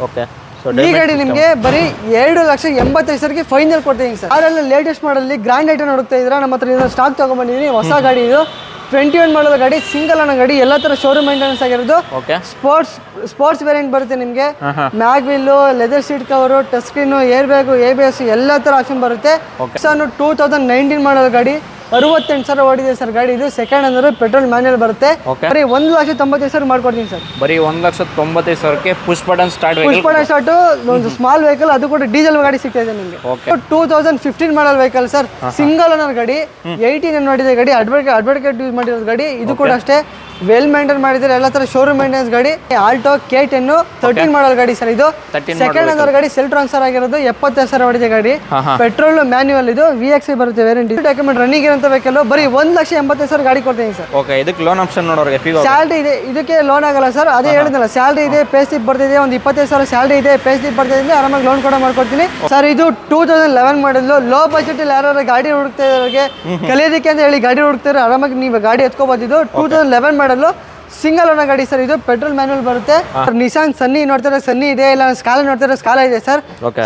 Okay. ಈ ಗಾಡಿ ನಿಮಗೆ ಬರೀ 2,85,000ಗೆ ಫೈನಲ್ ಕೊಡ್ತೀನಿ ಸರ್. ಅದರಲ್ಲಿ ಲೇಟೆಸ್ಟ್ ಮಾಡಲ್ಲಿ ಗ್ರ್ಯಾಂಡ್ ಐಟಮ್ ನೋಡ್ತಾ ಇದ್ದೀರಾ, ನಮ್ಮ ಹತ್ರ ಸ್ಟಾಕ್ ತಗೊಂಡ್ಬಂದಿದ್ದೀನಿ. ಹೊಸ ಗಾಡಿ ಇದು 21 ಮಾಡಲ್ ಗಾಡಿ, ಸಿಂಗಲ್ ಅನ್ನೋ ಗಾಡಿ, ಎಲ್ಲ ತರ ಶೋರೂಮ್ ಮೇಂಟೆನೆನ್ಸ್ ಆಗಿರೋದು. ಸ್ಪೋರ್ಟ್ಸ್ ವೇರಿಯಂಟ್ ಬರುತ್ತೆ ನಿಮಗೆ. Mag wheel, leather seat cover, touch screen, airbag, ABS ಎಲ್ಲ ತರ ಆಪ್ಷನ್ ಬರುತ್ತೆ. 2019 ಮಾಡಲ್ ಗಾಡಿ, 68,000 ಓಡಿದೆ ಸರ್ ಗಾಡಿ. ಇದು ಸೆಕೆಂಡ್ ಅಂದ್ರೆ ಪೆಟ್ರೋಲ್ ಮ್ಯಾನ್ಯಲ್ ಬರುತ್ತೆ. ಬರೀ 1,95,000 ಮಾಡ್ಕೊಡ್ತೀನಿ ಸರ್. ಬರೀ 1,95,000ಕ್ಕೆ ಪುಷ್ ಬಟನ್ ಸ್ಟಾರ್ಟ್ ಒಂದು ಸ್ಮಾಲ್ ವೆಹಿಕಲ್, ಅದು ಕೂಡ ಡೀಸೆಲ್ ಗಾಡಿ ಸಿಗ್ತಾ ಇದೆ ನಿಮಗೆ. 2015 ಮಾಡಲ್ ವೆಹಿಕಲ್ ಸರ್, ಸಿಂಗಲ್ ಓನರ್ ಗಾಡಿ, 18 ನೋಡಿದೆ ಗಾಡಿ, ಅಡ್ವೊಕೇಟ್ ಯೂಸ್ ಮಾಡಿರೋದು ಗಾಡಿ. ಇದು ಕೂಡ ಅಷ್ಟೇ ವೆಲ್ ಮೇಂಟೈನ್ ಮಾಡಿದ್ರೆ, ಎಲ್ಲ ತರ ಶೋರೂಮ್ ಮೇಂಟೆನೆನ್ಸ್ ಗಾಡಿ. ಆಲ್ಟೋ K10 13 ಮಾಡಲ್ ಗಾಡಿ ಸರ್. ಇದು ಸೆಕೆಂಡ್ ಓನರ್ ಗಾಡಿ, ಸೆಲ್ಫ್ ಟ್ರಾನ್ಸ್ಫರ್ ಆಗಿರೋದು, 70,000 ಹೊಡಿದೆ ಗಾಡಿ. ಪೆಟ್ರೋಲ್ ಮ್ಯಾನ್ಯುವಲ್, ಇದು VXI ಬರುತ್ತೆ ವೇರಿಯಂಟ್. ಡಾಕ್ಯುಮೆಂಟ್ ರನ್ನಿಂಗ್ ಇರೋ ವೆಹಿಕಲ್. ಬರೀ 1,85,000 ಗಾಡಿ ಕೊಡ್ತೀನಿ ಸರ್. ಓಕೆ. ಇದಕ್ಕೆ ಲೋನ್ ಆಪ್ಷನ್ ನೋಡೋರಿಗೆ ಸ್ಯಾಲರಿ ಇದೆ, ಇದಕ್ಕೆ ಲೋನ್ ಆಗಲ್ಲ ಸರ್. ಅದೇ ಹೇಳಿದ್ನಲ್ಲ, ಸ್ಯಾಲರಿ ಇದೆ, ಪೇ ಸ್ಲಿಪ್ ಬರ್ತಿದೆ, ಒಂದು 25,000 ಸ್ಯಾಲರಿ ಇದೆ, ಪೇ ಸ್ಲಿಪ್ ಬರ್ತಿದೆ, ಆರಾಮಾಗಿ ಲೋನ್ ಕೂಡ ಮಾಡ್ಕೊಡ್ತೀನಿ ಸರ್. ಇದು 2011 ಮಾಡಲು, ಲೋ ಬಜೆಟ್ ಅಲ್ಲಿ ಯಾರು ಗಾಡಿ ಹುಡುಕ್ತಾ ಇರೋರಿಗೆ, ಕಲಿಯೋದಕ್ಕೆ ಅಂತ ಹೇಳಿ ಗಾಡಿ ಹುಡುಕ್ತಾರೆ, ಆರಾಮಾಗಿ ನೀವು ಗಾಡಿ ಎತ್ಕೋಬಹುದು. ಇದು 2011 ಮಾಡಲು, ಸಿಂಗಲ್ ಓನರ್ ಗಾಡಿ ಸರ್. ಇದು ಪೆಟ್ರೋಲ್ ಮ್ಯಾನ್ಯುವಲ್ ಬರುತ್ತೆ. ನಿಸಾನ್ ಸನ್ನಿ ನೋಡ್ತಾರೆ, ಸನ್ನಿ ಇದೆ. ಇಲ್ಲ ಸ್ಕಾಲ ನೋಡ್ತಾರೆ, ಸ್ಕಾಲ ಇದೆ ಸರ್.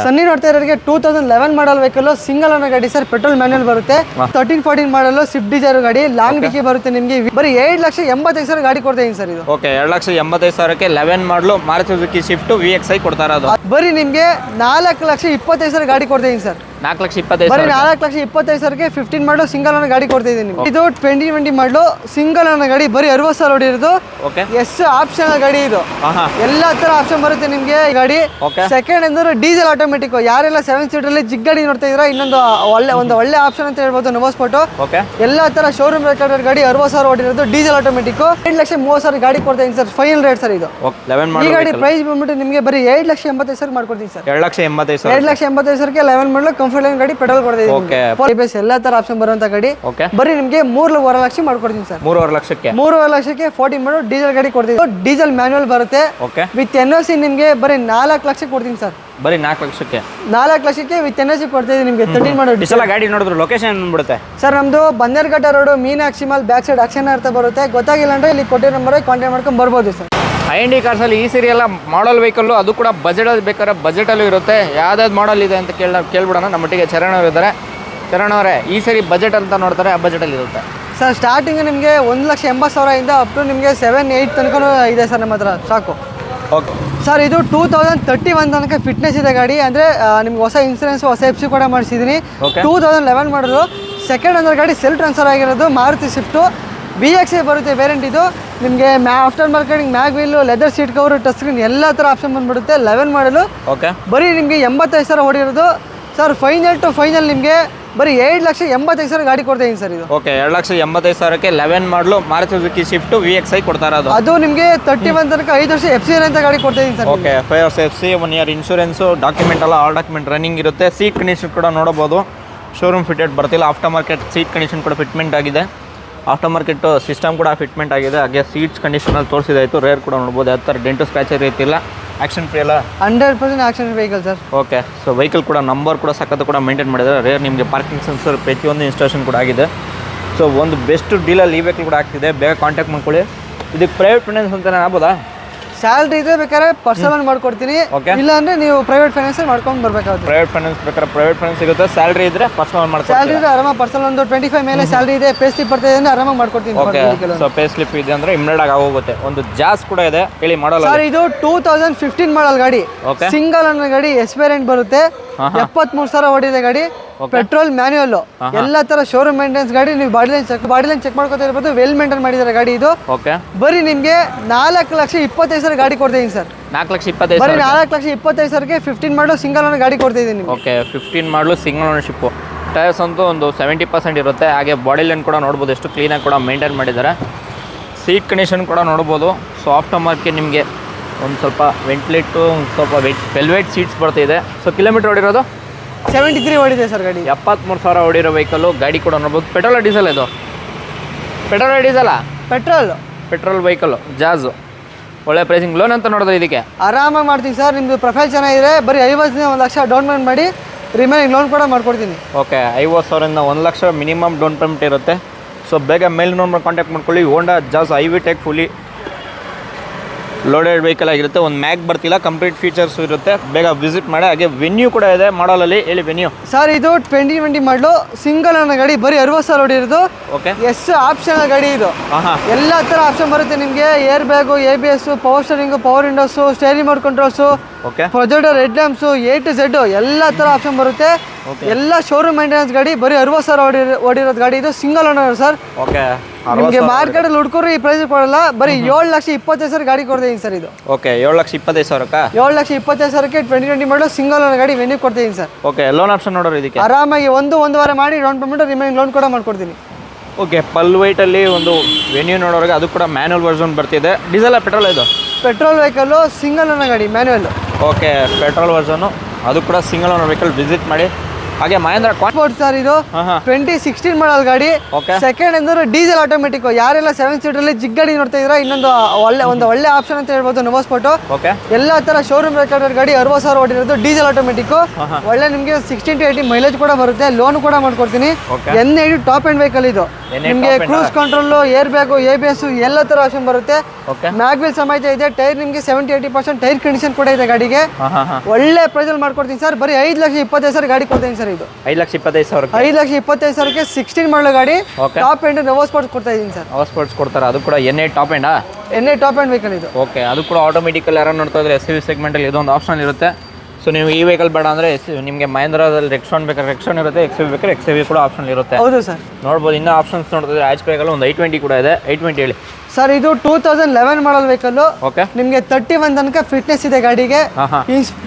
ಸನ್ನಿ ನೋಡ್ತಾ ಇರೋರಿಗೆ 2011 ಮಾಡಲ್ ವೆಹಿಕಲ್, ಸಿಂಗಲ್ ಓನರ್ ಗಾಡಿ ಸರ್, ಪೆಟ್ರೋಲ್ ಮ್ಯಾನ್ಯುವಲ್ ಬರುತ್ತೆ. 13-14 ಮಾಡಲು, ಸ್ವಿಫ್ಟ್ ಡಿಸೈರ್ ಗಾಡಿ, ಲಾಂಗ್ ಡಿಕ್ಕಿ ಬರುತ್ತೆ ನಿಮಗೆ. ಬರೀ 7,85,000 ಗಾಡಿ ಕೊಡ್ತೀನಿ ಸರ್. ಇದು ಓಕೆ. 2,85,000ಕ್ಕೆ 11 ಮಾಡಲು ಮಾರುತಿ ಸುಜುಕಿ ಸ್ವಿಫ್ಟ್ VXI ಕೊಡ್ತಾ ಇರೋದು. ಬರೀ ನಿಮಗೆ 4,25,000 ಗಾಡಿ ಕೊಡ್ತೀನಿ ಸರ್. 4,25,000. ಬರೀ 4,25,000ಗೆ 15 ಮಾಡಲು ಸಿಂಗಲ್ ಓನರ್ ಗಾಡಿ ಕೊಡ್ತಿದ್ದೀನಿ. ಇದು 2020 ಮಾಡಲು, ಸಿಂಗಲ್ ಓನರ್ ಗಾಡಿ, ಬರೀ 60,000 ಹೊಡಿರೋದು. ಆಪ್ಷನ್ ಗಾಡಿ ಇದು, ಎಲ್ಲ ತರ ಆಪ್ಷನ್ ಬರುತ್ತೆ ನಿಮ್ಗೆ ಗಾಡಿ. ಸೆಕೆಂಡ್ ಅಂದ್ರೆ ಡೀಸೆಲ್ ಆಟೋಮೆಟಿಕ್. ಯಾರೆಲ್ಲ 7 ಸೀಟರ್ ಅಲ್ಲಿ ಜಿಗ್ ಗಾಡಿ ನೋಡ್ತಾ ಇದ್ರ, ಇನ್ನೊಂದು ಒಳ್ಳೆ ಆಪ್ಷನ್ ಅಂತ ಹೇಳ್ಬೋದು ನೋವೋ ಸ್ಪಾಟ್. ಎಲ್ಲ ತರ ಶೋರೂಮ್ ರೆಕಾರ್ಡೆಡ್ ಗಾಡಿ, 60,000 ಹೊಡಿರೋದು, ಡೀಸೆಲ್ ಆಟೋಮೆಟಿಕ್. 7,30,000 ಗಾಡಿ ಕೊಡ್ತೀನಿ ಸರ್, ಫೈನಲ್ ರೇಟ್ ಸರ್. ಇದು ಈ ಗಾಡಿ ಪ್ರೈಸ್ ಬಂದ್ಬಿಟ್ಟು ನಿಮಗೆ ಬರೀ 7,85,000 ಮಾಡ್ಕೊಡ್ತೀನಿ ಸರ್. 7,85,000ಗೆ 11 ಮಾಡಲು ಕಂಫರ್ಟ್ ಗಾಡಿ, ಪೆಟ್ರೋಲ್ ಕೊಡ್ತೀನಿ. ಎಲ್ಲ ತರ ಆಪ್ಷನ್ ಬರುವಂತ ಗಾಡಿ. ಬರೀ ನಿಮಗೆ 3.5 ಲಕ್ಷ ಮಾಡ್ಕೊಡ್ತೀನಿ ಸರ್. 3.5 ಲಕ್ಷಕ್ಕೆ 14 ಮಾಡಲು ಡೀಸೆಲ್ ಗಾಡಿ ಕೊಡ್ತೀನಿ. ಡೀಸೆಲ್ ಮ್ಯಾನ್ಯುವಲ್ ಬರುತ್ತೆ ವಿತ್ NOC. ನಿಮಗೆ ಬರೀ 4 ಲಕ್ಷ ಕೊಡ್ತೀನಿ ಸರ್. ಬರೀ 4 ಲಕ್ಷಕ್ಕೆ 4 ಲಕ್ಷಕ್ಕೆ ವಿತ್ NOC ಕೊಡ್ತೀನಿ ನಿಮಗೆ. 13 ಮಾಡಲು ಡೀಸೆಲ್ ಗಾಡಿ ನೋಡಿದ್ರು ಲೊಕೇಶನ್ ಬಂದ್ಬಿಡುತ್ತೆ ಸರ್. ನಮ್ದು Bannerghatta road, Meenakshi mall back side ಅಕ್ಷಣ ಅಂತ ಬರುತ್ತೆ. ಗೊತ್ತಾಗಿಲ್ಲ ಅಂದ್ರೆ ಇಲ್ಲಿ ಕೊಟ್ಟಿರೋ ನಂಬರ್ ಕಾಂಟ್ಯಾಕ್ಟ್ ಮಾಡ್ಕೊಂಡು ಬರ್ಬೋದು ಸರ್. I&D ಕಾರ್ಸಲ್ಲಿ ಈ ಸರಿ ಎಲ್ಲ ಮಾಡಲ್ ವೆಹಿಕಲ್ಲು, ಅದು ಕೂಡ ಬಜೆಟಲ್ಲಿ ಬೇಕಾದ್ರೆ ಬಜೆಟಲ್ಲೂ ಇರುತ್ತೆ. ಯಾವ್ದಾವ್ದು ಮಾಡಲ್ ಇದೆ ಅಂತ ಕೇಳ್ಬಿಡೋಣ. ನಮ್ಮೊಟ್ಟಿಗೆ ಚರಣ್ ಅವರು ಇದ್ದಾರೆ. ಚರಣ್ ಅವರೇ, ಈ ಸರಿ ಬಜೆಟ್ ಅಂತ ನೋಡ್ತಾರೆ, ಆ ಬಜೆಟಲ್ಲಿ ಇರುತ್ತೆ ಸರ್. ಸ್ಟಾರ್ಟಿಂಗ್ ನಿಮಗೆ 1,80,000 ಅಪ್ ಟು ನಿಮಗೆ 7-8 ತನಕ ಇದೆ ಸರ್ ನಮ್ಮ ಹತ್ರ ಸಾಕು. Okay sir. ಇದು 2031 ತನಕ ಫಿಟ್ನೆಸ್ ಇದೆ ಗಾಡಿ. ಅಂದರೆ ನಿಮ್ಗೆ ಹೊಸ ಇನ್ಸೂರೆನ್ಸ್, ಹೊಸ FC ಕೂಡ ಮಾಡಿಸಿದ್ದೀನಿ. 2011 ಮಾಡೋದು, ಸೆಕೆಂಡ್ ಓನರ್ ಗಾಡಿ, ಸೆಲ್ಫ್ ಟ್ರಾನ್ಸ್ಫರ್ ಆಗಿರೋದು, ಮಾರುತಿ ಸ್ವಿಫ್ಟು VXI ಬರುತ್ತೆ ವೇರಿಯಂಟ್. ಇದು ನಿಮಗೆ after marketing, mag wheel, leather seat cover, touch screen ಎಲ್ಲ ಥರ ಆಪ್ಷನ್ ಬಂದ್ಬಿಡುತ್ತೆ. 11 ಮಾಡಲು. ಓಕೆ. ಬರೀ ನಿಮಗೆ 85,000 ಹೊಡಿರೋದು ಸರ್. ಫೈನಲ್ ಟು ಫೈನಲ್ ನಿಮಗೆ ಬರೀ 7,85,000 ಗಾಡಿ ಕೊಡ್ತೀನಿ ಸರ್. ಇದು ಓಕೆ. 2,85,000ಕ್ಕೆ 11 ಮಾಡಲು ಮಾರುತಿ ಸುಜುಕಿ ಸ್ವಿಫ್ಟ್ VXI ಕೊಡ್ತಾ ಇರೋದು. ಅದು ನಿಮಗೆ 31 ತನಕ 5 ವರ್ಷ FC ಅಂತ ಗಾಡಿ ಕೊಡ್ತೀನಿ ಸರ್. ಓಕೆ. 5 ವರ್ಷ FC, 1 ಇಯರ್ ಇನ್ಶೂರೆನ್ಸು, ಡಾಕ್ಯುಮೆಂಟ್ ಎಲ್ಲ ಆಲ್ ಡಾಕ್ಯುಮೆಂಟ್ ರನ್ನಿಂಗ್ ಇರುತ್ತೆ. ಸೀಟ್ ಕಂಡೀಷನ್ ಕೂಡ ನೋಡಬಹುದು. ಶೋರೂಮ್ ಫಿಟೆಡ್ ಬರ್ತಿಲ್ಲ. ಆಫ್ಟರ್ ಮಾರ್ಕೆಟ್ ಸೀಟ್ ಕಂಡೀಷನ್ ಕೂಡ ಫಿಟ್ಮೆಂಟ್ ಆಗಿದೆ. ಆಫ್ಟರ್ ಮಾರ್ಕೆಟ್ ಸಿಸ್ಟಮ್ ಕೂಡ ಫಿಟ್ಮೆಂಟ್ ಆಗಿದೆ. ಹಾಗೆ ಸೀಟ್ಸ್ ಕಂಡೀಷನಲ್ಲಿ ತೋರಿಸಿದಾಯಿತು. ರೇರ್ ಕೂಡ ನೋಡ್ಬೋದು. ಯಾವ ಥರ ಡೆಂಟು ಸ್ಕ್ರಾಚರ್ ಇರ್ತಿಲ್ಲ. ಆಕ್ಷನ್ ಫ್ರೀ ಅಲ್ಲ, 100% action vehicle sir. Okay. So vehicle ಕೂಡ ನಂಬರ್ ಕೂಡ ಸಖತ್ತು ಕೂಡ ಮೇಂಟೈನ್ ಮಾಡಿದ್ದಾರೆ. ರೇರ್ ನಿಮಗೆ ಪಾರ್ಕಿಂಗ್ ಸೆನ್ಸರ್ ಪ್ರತಿಯೊಂದು ಇನ್ಸ್ಟಾಲೇಷನ್ ಕೂಡ ಆಗಿದೆ. ಸೊ ಒಂದು ಬೆಸ್ಟ್ ಡೀಲಲ್ಲಿ ಈ ವೆಹಿಕಲ್ ಕೂಡ ಆಗ್ತಿದೆ. ಬೇಗ ಕಾಂಟ್ಯಾಕ್ಟ್ ಮಾಡ್ಕೊಳ್ಳಿ. ಇದಕ್ಕೆ ಪ್ರೈವೇಟ್ ಫೈನಾನ್ಸ್ ಅಂತಲೇ ಆಗ್ಬೋದಾ? ಸ್ಯಾಲ್ರಿ ಇದೆ ಬೇಕಾದ್ರೆ ಪರ್ಸನಲ್ ಮಾಡ್ಕೊಡ್ತೀನಿ. ಇಲ್ಲ ಅಂದ್ರೆ ನೀವು ಪ್ರೈವೇಟ್ ಫೈನಾನ್ಸ್ ಮಾಡ್ಕೊಂಡು ಬರ್ಬೇಕಾಗುತ್ತೆ. ಪ್ರೈವೇಟ್ ಫೈನಾನ್ಸ್ ಬೇಕಾದ್ರೆ ಪ್ರೈವೇಟ್ ಫೈನಾನ್ಸ್ ಸಿಗುತ್ತೆ. ಸ್ಯಾಲ್ರಿ ಇದ್ರೆ ಪರ್ಸನಲ್ ಮಾಡ್ಕೊಡ್ತೀನಿ. ಸ್ಯಾಲ್ರಿ ಇದ್ರೆ ಆರಾಮಾಗಿ ಪರ್ಸನಲ್ ಒಂದು 25 ಮೇಲೆ ಸ್ಯಾಲ್ರಿ ಇದೆ. ಪೇ ಸ್ಲಿಪ್ ಬರ್ತಿದೆ ಅಂದ್ರೆ ಆರಾಮಾಗಿ ಮಾಡ್ಕೊಡ್ತೀನಿ. ಓಕೆ. ಸೊ ಪೇ ಸ್ಲಿಪ್ ಇದೆ ಅಂದ್ರೆ ಇಮಿಡಿಯೇಟ್ ಆಗಿ ಆಗೋಗುತ್ತೆ. ಒಂದು ಜಾಸ್ ಕೂಡ ಇದೆ, ಹೇಳಿ ಮಾಡಲ್ಲ ಸರ್. ಇದು 2015 ಮಾಡಲ್ ಗಾಡಿ, ಸಿಂಗಲ್ ಅನ್ನೋ ಗಾಡಿ, ಎಸ್ ವೇರಿಯಂಟ್ ಬರುತ್ತೆ. 73,000 ಓಡಿದೆ ಗಾಡಿ, ಪೆಟ್ರೋಲ್ ಮ್ಯಾನ್ಯುವಲ್, ಎಲ್ಲ ತರ ಶೋರೂಮ್ ಮೇಂಟೆನೆನ್ಸ್ ಗಾಡಿ. ನೀವು ಬಾಡಿ ಲೈನ್ ಚೆಕ್ ಮಾಡ್ಕೊತಾ ಇರ್ಬೋದು. ವೆಲ್ ಮೇಂಟೈನ್ ಮಾಡಿದ್ದಾರೆ ಗಾಡಿ ಇದು. ಓಕೆ. ಬರೀ ನಿಮಗೆ 4,25,000 ಗಾಡಿ ಕೊಡ್ತೀನಿ ಸರ್. 4,25,000. ಬರೀ 4,25,000ಗೆ 15 ಮಾಡಲು ಸಿಂಗಲ್ ಓನರ್ ಗಾಡಿ ಕೊಡ್ತಿದ್ದೀನಿ. ಓಕೆ. 15 ಮಾಡಲು ಸಿಂಗಲ್ ಓನರ್ಶಿಪ್ಪು. ಟೈರ್ಸ್ ಅಂತೂ ಒಂದು 70% ಇರುತ್ತೆ. ಹಾಗೆ ಬಾಡಿ ಲೈನ್ ಕೂಡ ನೋಡ್ಬೋದು, ಎಷ್ಟು ಕ್ಲೀನಾಗಿ ಕೂಡ ಮೇಂಟೈನ್ ಮಾಡಿದ್ದಾರೆ. ಸೀಟ್ ಕಂಡೀಷನ್ ಕೂಡ ನೋಡ್ಬೋದು. ಸೊ ಆಫ್ಟರ್ ಮಾರ್ಕೆಟ್ ನಿಮಗೆ ಒಂದು ಸ್ವಲ್ಪ ವೆಂಟಿಲೇಟು, ಸ್ವಲ್ಪ ವೆಲ್ವೆಟ್ ಸೀಟ್ಸ್ ಬರ್ತಿದೆ. ಸೊ ಕಿಲೋಮೀಟರ್ ಓಡಿರೋದು 73 ಓಡಿದೆ ಸರ್ ಗಾಡಿ. 73,000 ಓಡಿರೋ ವೆಹಿಕಲ್ಲು. ಗಾಡಿ ಕೂಡ ನೋಡ್ಬೋದು. ಪೆಟ್ರೋಲ್ ಡೀಸೆಲ್ ಇದು? ಪೆಟ್ರೋಲ್ ಡೀಸೆಲಾ? Petrol vehicle, Jazz. ಒಳ್ಳೆ ಪ್ರೈಸಿಂಗ್. ಲೋನ್ ಅಂತ ನೋಡಿದ್ರೆ ಇದಕ್ಕೆ ಆರಾಮಾಗಿ ಮಾಡ್ತೀನಿ ಸರ್. ನಿಮ್ಮದು ಪ್ರೊಫೈಲ್ ಚೆನ್ನಾಗಿದೆ. ಬರೀ 50 1 ಲಕ್ಷ ಡೌನ್ ಪೇಮೆಂಟ್ ಮಾಡಿ ರಿಮೈನಿಂಗ್ ಲೋನ್ ಕೂಡ ಮಾಡ್ಕೊಡ್ತೀನಿ. ಓಕೆ. 50,000ರಿಂದ 1 ಲಕ್ಷ ಮಿನಿಮಮ್ ಡೌನ್ ಪೇಮೆಂಟ್ ಇರುತ್ತೆ. ಸೊ ಬೇಗ ಮೇಲ್ ನಂಬರ್ ಕಾಂಟ್ಯಾಕ್ಟ್ ಮಾಡ್ಕೊಳ್ಳಿ. Honda Jazz IV tech fully loaded vehicle ಆಗಿರುತ್ತೆ. ಒಂದು ಮ್ಯಾಗ್ ಬರ್ತಿಲ್ಲ, ಕಂಪ್ಲೀಟ್ ಫೀಚರ್ಸ್ ಇರುತ್ತೆ. ಬೇಗ ವಿಸಿಟ್ ಮಾಡಿ. ಹಾಗೆ ವೆನ್ಯೂ ಕೂಡ ಇದೆ ಮಾಡಲಲ್ಲಿ. ಹೇಳಿ ವೆನ್ಯೂ ಸರ್. ಇದು 2020 ಮಾಡಲು ಸಿಂಗಲ್ ಅನ್ನೋ ಗಾಡಿ, ಬರೀ 60,000 ಹೊಡಿರೋದು. ಓಕೆ. ಎಸ್ ಆಪ್ಷನ್ ಗಾಡಿ ಇದು. ಎಲ್ಲ ಥರ ಆಪ್ಷನ್ ಬರುತ್ತೆ ನಿಮಗೆ. Airbag, ABS, power steering, power windows, steering mode controls, okay, projector, head lamps, A to Z ಎಲ್ಲ ಥರ ಆಪ್ಷನ್ ಬರುತ್ತೆ. ಎಲ್ಲ ಶೋರೂಮ್ ಮೇಂಟೆನೆನ್ಸ್ ಗಾಡಿ, ಬರೀ 60,000 ಓಡಿರೋದು ಗಾಡಿ ಇದು. Single owner sir. ಓಕೆ. ನಿಮಗೆ ಮಾರ್ಕೆಟಲ್ಲಿ ಹುಡ್ಕೋರು ಈ ಪ್ರೈಸ್ ಕೊಡಲ್ಲ. ಬರೀ 7,25,000 ಗಾಡಿ ಕೊಡ್ತೀನಿ ಸರ್ ಇದು. ಓಕೆ. 7,25,000. 7,25,000ಕ್ಕೆ 2020 ಮಾಡಲು ಸಿಂಗಲ್ ಓನರ್ ಗಾಡಿ ವೆನ್ಯೂ ಕೊಡ್ತೀನಿ ಸರ್. ಓಕೆ. ಲೋನ್ ಆಪ್ಷನ್ ನೋಡೋರು ಇದಕ್ಕೆ ಆರಾಮಾಗಿ ಒಂದೂವರೆ ಮಾಡಿ ಡೌನ್ ಪೇಮೆಂಟ್ ರಿಮೈನಿಂಗ್ ಲೋನ್ ಕೂಡ ಮಾಡ್ಕೊಡ್ತೀನಿ. ಓಕೆ. ಪಲ್ ವೈಟಲ್ಲಿ ಒಂದು ವೆನ್ಯೂ ನೋಡೋರಿಗೆ ಅದು ಕೂಡ ಮ್ಯಾನ್ಯಲ್ ವರ್ಷನ್ ಬರ್ತಿದೆ. ಡೀಸೆಲ್ ಪೆಟ್ರೋಲ್ ಇದು? ಪೆಟ್ರೋಲ್ ವೆಹಿಕಲ್ಲು, ಸಿಂಗಲ್ ಓನರ್ ಗಾಡಿ, ಮ್ಯಾನ್ಯುವಲ್. ಓಕೆ. ಪೆಟ್ರೋಲ್ ವರ್ಷನು, ಅದು ಕೂಡ ಸಿಂಗಲ್ ಓನರ್ ವೆಹಿಕಲ್. ವಿಸಿಟ್ ಮಾಡಿ. ಹಾಗೆ ಮಹೇಂದ್ರ ಸ್ಪೋರ್ಟ್ ಸರ್ ಇದು. 2016 ಮಾಡಲ್ ಗಾಡಿ. ಸೆಕೆಂಡ್ ಅಂದ್ರೆ ಡೀಸೆಲ್ ಆಟೋಮೆಟಿಕ್. ಯಾರೆಲ್ಲ 7 ಸೀಟರ್ ಜಿಗ್ ಗಾಡಿ ನೋಡ್ತಾ ಇದ್ರ, ಇನ್ನೊಂದು ಒಳ್ಳೆ ಆಪ್ಷನ್ ಅಂತ ಹೇಳ್ಬೋದು ನವೋ ಸ್ಪೋರ್ಟ್. ಎಲ್ಲ ತರ ಶೋರೂಮ್ ರೆಕಾರ್ಡೆಡ್ ಗಾಡಿ, 60,000 ಓಡಿರೋದು, ಡೀಸೆಲ್ ಆಟೋಮೆಟಿಕ್. ಒಳ್ಳೆ ನಿಮಗೆ 16 to 18 ಮೈಲೇಜ್ ಕೂಡ ಬರುತ್ತೆ. ಲೋನ್ ಕೂಡ ಮಾಡ್ಕೊಡ್ತೀನಿ. N8 ಟಾಪ್ ಎಂಡ್ ವೆಹಿಕಲ್ ಇದು. ನಿಮಗೆ cruise control, air bag, ABS ಎಲ್ಲ ತರ ಆಪ್ಷನ್ ಬರುತ್ತೆ. ಮ್ಯಾಗ್ವಿಲ್ ಸಮೇತ ಇದೆ. ಟೈರ್ ನಿಮಗೆ 70-80% ಟೈರ್ ಕಂಡೀಷನ್ ಕೂಡ ಇದೆ ಗಾಡಿಗೆ. ಒಳ್ಳೆ ಪ್ರೈಸ್ ಅಲ್ಲಿ ಮಾಡ್ಕೊಡ್ತೀನಿ ಸರ್. ಬರೀ 5,25,000 ಗಾಡಿ ಕೊಡ್ತೀನಿ ಸರ್ ಇದು. 5,25,000. 5,25,000ಕ್ಕೆ 16 ಮಾಡಲು ಗಾಡಿ, ಟಾಪ್ ಎಂಡ್ ನವೋ ಸ್ಪೋರ್ಟ್ಸ್ ಕೊಡ್ತಾ ಇದೀನಿ ಸರ್. ನವೋ ಸ್ಪೋರ್ಟ್ಸ್ ಕೊಡ್ತಾರೆ. ಅದು ಕೂಡ N8 ಟಾಪ್ ಎಂಡಾ? N8 ಟಾಪ್ ಎಂಡ್ ವೆಹಿಕಲ್ ಇದು. ಓಕೆ. ಅದು ಕೂಡ ಆಟೋಮೆಟಿಕಲ್. ಯಾರು ನೋಡ್ತಾ ಇದ್ರೆ SUV ಸೆಗ್ಮೆಂಟಲ್ಲಿ ಇದೊಂದು ಆಪ್ಷನ್ ಇರುತ್ತೆ. ಸೊ ನೀವು ಈ ವೆಹಿಕಲ್ ಬೇಡ ಅಂದರೆ ನಿಮಗೆ ಮಹೇಂದ್ರದಲ್ಲಿ ರೆಕ್ಸಾನ್ ಬೇಕಾದ್ರೆ ರೆಕ್ಸಾನ್ ಇರುತ್ತೆ, XUV ಬೇಕಾದ್ರೆ XUV ಕೂಡ ಆಪ್ಷನ್ ಇರುತ್ತೆ. ಹೌದು ಸರ್. ನೋಡ್ಬೋದು. ಇನ್ನೂ ಆಪ್ಷನ್ಸ್ ನೋಡ್ತಿದ್ರೆ ಹ್ಯಾಚ್ ಬ್ಯಾಗಲ್ಲಿ ಒಂದು i20 ಕೂಡ ಇದೆ. i20 ಹೇಳಿ ಸರ್. ಇದು 2011 ಮಾಡಲ್ ವೆಹಿಕಲ್. ಓಕೆ. ನಿಮಗೆ 31 ತನಕ ಫಿಟ್ನೆಸ್ ಇದೆ ಗಾಡಿಗೆ.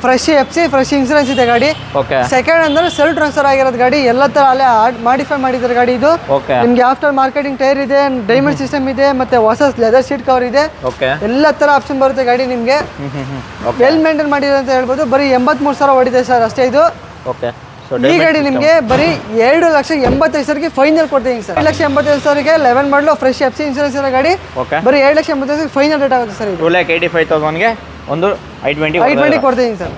ಫ್ರೆಶ್ FC, ಫ್ರೆಶ್ ಇನ್ಸೂರೆನ್ಸ್ ಇದೆ ಗಾಡಿ. ಓಕೆ. ಸೆಕೆಂಡ್ ಅಂದ್ರೆ ಸೆಲ್ಫ್ ಟ್ರಾನ್ಸ್ಫರ್ ಆಗಿರೋದು ಗಾಡಿ. ಎಲ್ಲ ತರ ಅಲ್ಲೇ ಮಾಡಿಫೈ ಮಾಡಿದ್ದಾರೆ ಗಾಡಿ ಇದು. ಓಕೆ. ನಿಮಗೆ ಆಫ್ಟರ್ ಮಾರ್ಕೆಟಿಂಗ್ ಟೈರ್ ಇದೆ, ಡೈಮಂಡ್ ಸಿಸ್ಟಮ್ ಇದೆ, ಮತ್ತೆ ಹೊಸ ಲೆದರ್ ಸೀಟ್ ಕವರ್ ಇದೆ. ಓಕೆ. ಎಲ್ಲ ತರ ಆಪ್ಷನ್ ಬರುತ್ತೆ ಗಾಡಿ ನಿಮಗೆ. ವೆಲ್ ಮೇಂಟೈನ್ ಮಾಡಿದೆ ಅಂತ ಹೇಳ್ಬೋದು. ಬರೀ 83,000 ಓಡಿದೆ ಸರ್ ಅಷ್ಟೇ ಇದು. ಓಕೆ. ಈ ಗಾಡಿ ನಿಮಗೆ ಬರೀ 2,85,000ಗೆ ಫೈನಲ್ ಕೊಡ್ತೀನಿ ಸರ್. 2,85,000ಗೆ 11 ಮಾಡಲು ಫ್ರೆಶ್ FC ಇನ್ಸೂರೆನ್ಸ್ ಇರೋ ಗಾಡಿ. ಬರೀ 2,85,000 ಫೈನಲ್ ರೇಟ್ ಆಗುತ್ತೆ ಸರ್. 2,85,000ಗೆ ಒಂದು i20 ಕೊಡ್ತೀನಿ ಸರ್.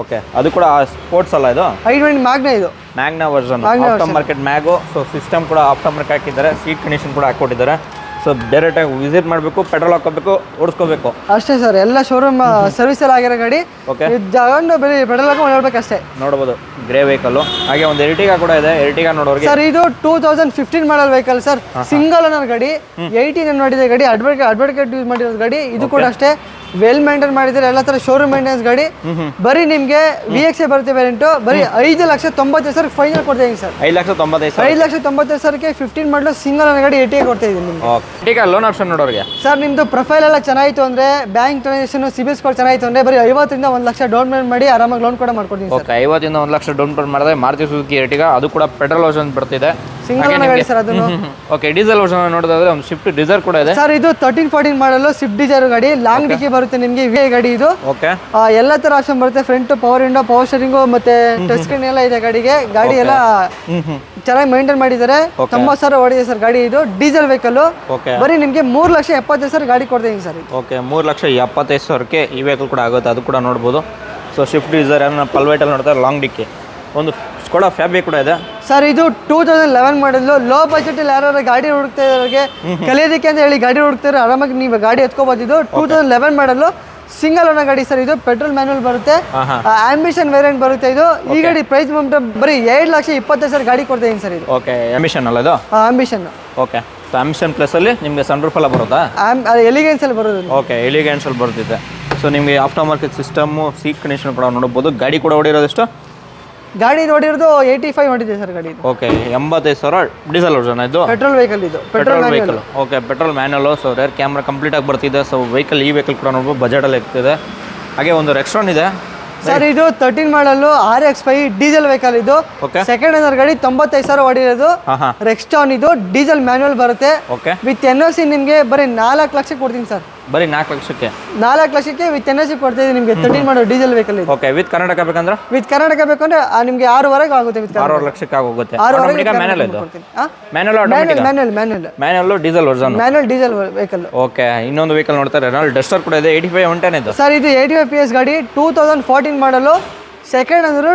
ಓಕೆ. ಅದು ಕೂಡ ಸ್ಪೋರ್ಟ್ಸ್ ಅಲ್ಲ ಇದು? i20 ಮ್ಯಾಗ್ನಾ ಇದು. Magna version, aftermarket mag. So system ಕೂಡ ಆಫ್ಟರ್ ಮಾರ್ಕೆಟ್ ಹಾಕಿದ್ದಾರೆ. ಸೀಟ್ ಕಂಡೀಷನ್ ಕೂಡ ಹಾಕೊಟ್ಟಿದ್ದಾರೆ. ಸೊ ಡೈರೆಕ್ಟಾಗಿ ವಿಸಿಟ್ ಮಾಡಬೇಕು, ಪೆಟ್ರೋಲ್ ಹಾಕೋಬೇಕು, ಓಡಿಸ್ಕೋಬೇಕು ಅಷ್ಟೇ ಸರ್. ಎಲ್ಲ ಶೋರೂಮ್ ಸರ್ವಿಸ್ ಎಲ್ಲ ಆಗಿರೋ ಗಾಡಿ. ಓಕೆ. ಜಾಗಂಡು ಬರೀ ಪೆಟ್ರೋಲ್ ಹಾಕೊಂಡು ಓಡಾಡ್ಬೇಕು ಅಷ್ಟೇ. ನೋಡ್ಬೋದು ಗ್ರೇ ವೆಹಿಕಲ್. ಹಾಗೆ ಒಂದು ಎರ್ಟಿಗಾ ಕೂಡ ಇದೆ. ಎರ್ಟಿಗಾ ನೋಡೋರಿಗೆ ಸರ್ ಇದು 2015 ಮಾಡಲ್ ವೆಹಿಕಲ್ ಸರ್. ಸಿಂಗಲ್ ಓನರ್ ಗಾಡಿ. 18 ನೋಡಿದೆ ಗಾಡಿ. ಅಡ್ವೊಕೇಟ್ ಯೂಸ್ ಮಾಡಿರೋದು ಗಾಡಿ. ಇದು ಕೂಡ ಅಷ್ಟೇ ವೆಲ್ ಮೇಂಟೈನ್ ಮಾಡಿದ್ದಾರೆ. ಎಲ್ಲ ತರ ಶೋರೂಮ್ ಮೇಂಟೆನೆನ್ಸ್ ಗಾಡಿ. ಬರೀ ನಿಮಗೆ VXA ಬರುತ್ತೆ ವೇರಿಯಂಟ್. ಬರೀ 5,90,000 ಫೈನಲ್ ಕೊಡ್ತೀನಿ ಸರ್. 5,95,000. 5,90,000ಕ್ಕೆ 15 ಮಾಡಲು ಸಿಂಗಲ್ ಓನರ್ ಗಾಡಿ ಎರ್ಟಿಗಾ ಕೊಡ್ತಾ ಇದ್ದೀನಿ ನಿಮಗೆ. ಎರ್ಟಿಗಾ ಲೋನ್ ಆಪ್ಷನ್ ನೋಡೋರಿಗೆ ಸರ್ ನಿಮ್ದು ಪ್ರೊಫೈಲ್ ಎಲ್ಲ ಚೆನ್ನಾಗಿತ್ತು ಅಂದ್ರೆ, ಬ್ಯಾಂಕ್ ಟ್ರಾನ್ಸಾಕ್ಷನ್, ಸಿಬಿಲ್ ಸ್ಕೋರ್ ಚೆನ್ನಾಗಿತ್ತು ಅಂದ್ರೆ ಬರೀ 50,000 ಇಂದ 1,00,000 ಡೌನ್ ಪೇಮೆಂಟ್ ಮಾಡಿ ಆರಾಮಾಗಿ ಲೋನ್ ಕೂಡ ಮಾಡ್ಕೊಡ್ತೀನಿ ಸರ್. ಓಕೆ. 50,000 ಇಂದ 1,00,000 ಡೌನ್ ಪೇಮೆಂಟ್ ಮಾಡಿದ್ರೆ ಮಾರುತಿ ಸುಜುಕಿ ಎರ್ಟಿಗಾ, ಅದು ಕೂಡ ಪೆಟ್ರೋಲ್ ವರ್ಷನ್ ಬರ್ತಿದೆ. ಸಿಂಗಲ್ ಓನರ್ ಗಾಡಿ ಸರ್ ಅದನ್ನು. ಓಕೆ. ಡೀಸೆಲ್ ವರ್ಷನ್ ನೋಡೋದಾದ್ರೆ ಒಂದು ಸ್ವಿಫ್ಟ್ ಡಿಸೈರ್ ಕೂಡ ಇದೆ ಸರ್. ಇದು 13-14 ಮಾಡಲು ಸ್ವಿಫ್ಟ್ ಡಿಸೈರ್ ಗಾಡಿ. ಲಾಂಗ್ ಡಿಕ್ಕಿ ಬರುತ್ತೆ ನಿಮಗೆ. VI ಗಾಡಿ ಇದು. ಓಕೆ. ಎಲ್ಲ ತರ ಆಪ್ಷನ್ ಬರುತ್ತೆ. Front power window, power steering, ಮತ್ತೆ ಟಚ್ ಸ್ಕ್ರೀನ್ ಎಲ್ಲ ಇದೆ ಗಾಡಿಗೆ. ಗಾಡಿ ಎಲ್ಲ ಚೆನ್ನಾಗಿ ಮೇಂಟೈನ್ ಮಾಡಿದ್ದಾರೆ. 90,000 ಓಡಿದೆ ಸರ್ ಗಾಡಿ ಇದು. Diesel vehicle. ಬರೀ ನಿಮಗೆ 3,70,000 ಗಾಡಿ ಕೊಡ್ತೀನಿ ಸರ್. ಓಕೆ. 3,70,000ಕ್ಕೆ ಈ ವೆಹಿಕಲ್ ಕೂಡ ಆಗುತ್ತೆ. ಅದು ಕೂಡ ನೋಡ್ಬೋದು. ಸೊ ಸ್ವಿಫ್ಟ್ ಡಿಸೈರ್ ಪಲ್ವೈಟಲ್ಲಿ ನೋಡ್ತಾರೆ. ಲಾಂಗ್ ಡಿಕ್ಕಿ. ಒಂದು ಸ್ಕೋಡಾ ಫ್ಯಾಬ್ರಿಕ್ ಕೂಡ ಇದೆ ಸರ್. ಇದು 2011 ಮಾಡಲು. ಲೋ ಬಜೆಟ್ ಅಲ್ಲಿ ಯಾರು ಗಾಡಿ ಹುಡುಕ್ತಾ ಇರೋರಿಗೆ, ಕಲಿಯೋದಕ್ಕೆ ಅಂತ ಹೇಳಿ ಗಾಡಿ ಹುಡುಕ್ತಾರೆ, ಆರಾಮಾಗಿ ನೀವು ಗಾಡಿ ಎತ್ಕೋಬಹುದು. ಇದು 2011 ಮಾಡಲು ಸಿಂಗಲ್ ಓನರ್ ಗಾಡಿ ಸರ್. ಇದು ಪೆಟ್ರೋಲ್ ಮ್ಯಾನ್ಯುವಲ್ ಬರುತ್ತೆ. ಆಂಬಿಷನ್ ವೇರಿಯಂಟ್ ಬರುತ್ತೆ ಇದು. ಈ ಗಾಡಿ ಪ್ರೈಸ್ ಬರೀ 7,20,000 ಗಾಡಿ ಕೊಡ್ತೀನಿ ಸರ್ ಇದು. ಓಕೆ. ಆಂಬಿಷನ್ ಅಲ್ಲ ಇದು? ಆಂಬಿಷನ್. ಓಕೆ. ಆಂಬಿಷನ್ ಪ್ಲಸ್ ಅಲ್ಲಿ ನಿಮಗೆ ಸನ್ರೂಫ್ ಎಲ್ಲ ಬರುತ್ತಾ? ಎಲಿಗೆನ್ಸ್ ಅಲ್ಲಿ ಬರೋದು. ಓಕೆ. ಎಲಿಗೆನ್ಸ್ ಅಲ್ಲಿ ಬರ್ತಿದೆ. ಸೊ ನಿಮಗೆ after market system, seat condition ಕೂಡ ನೋಡಬಹುದು. ಗಾಡಿ ಕೂಡ ಓಡಿರೋದಷ್ಟು? ಗಾಡಿ ನೋಡಿರೋದು 85 ಹೊಡಿದೆ ಸರ್ ಗಾಡಿ. ಓಕೆ. 85,000 ಡೀಸೆಲ್ ವರ್ಷನ್ ಇದು. ಪೆಟ್ರೋಲ್ ವೆಹಿಕಲ್ ಇದು. Petrol vehicle. Okay. Petrol manual. So rare camera complete ಆಗಿ ಬರ್ತಿದೆ. ಸೊ ವೆಹಿಕಲ್, ಈ ವೆಹಿಕಲ್ ಕೂಡ ನೋಡ್ಬೋದು ಬಜೆಟಲ್ಲಿ ಇರ್ತಿದೆ. ಹಾಗೆ ಒಂದು ರೆಕ್ಸಾನ್ ಇದೆ ಸರ್. ಇದು 13 ಮಾಡಲು RX5 ಡೀಸೆಲ್ ವೆಹಿಕಲ್ ಇದು. ಸೆಕೆಂಡ್ ಓನರ್ ಗಾಡಿ. 95,000 ಹೊಡಿರೋದು. ರೆಕ್ಸಾನ್ ಇದು. ಡೀಸೆಲ್ ಮ್ಯಾನುವಲ್ ಬರುತ್ತೆ. ಓಕೆ. ವಿತ್ NOC ನಿಮಗೆ ಬರೀ 4 ಲಕ್ಷಕ್ಕೆ ಕೊಡ್ತೀನಿ ಸರ್. ಬರೀ 4 ಲಕ್ಷಕ್ಕೆ? 4 ಲಕ್ಷಕ್ಕೆ ವಿತ್ NOC ಕೊಡ್ತಾ ಇದ್ದೀನಿ ನಿಮಗೆ. 13 ಮಾಡೋ ಡೀಸೆಲ್ ವೆಹಿಕಲ್ ಇದು. ಓಕೆ. ವಿತ್ ಕರ್ನಾಟಕ ಬೇಕಂದ್ರೆ? ವಿತ್ ಕರ್ನಾಟಕ ಬೇಕಂದ್ರೆ ನಿಮಗೆ 6,500 ಆಗುತ್ತೆ. ವಿತ್ 6 ಲಕ್ಷಕ್ಕೆ ಆಗೋಗುತ್ತೆ. ಮ್ಯಾನುವಲ್ ಇದು? Manual diesel version. Manual diesel vehicle. Okay. ಇನ್ನೊಂದು ವೆಹಿಕಲ್ ನೋಡ್ತಾರೆ. ರೆನಾಲ್ಡ್ ಡಸ್ಟರ್ ಕೂಡ ಇದೆ. 85 110 ಇದು. ಸರ್ ಇದು 85 PS ಗಾಡಿ. 2014 ಮಾಡಲು ಸೆಕೆಂಡ್ ಅಂದ್ರೆ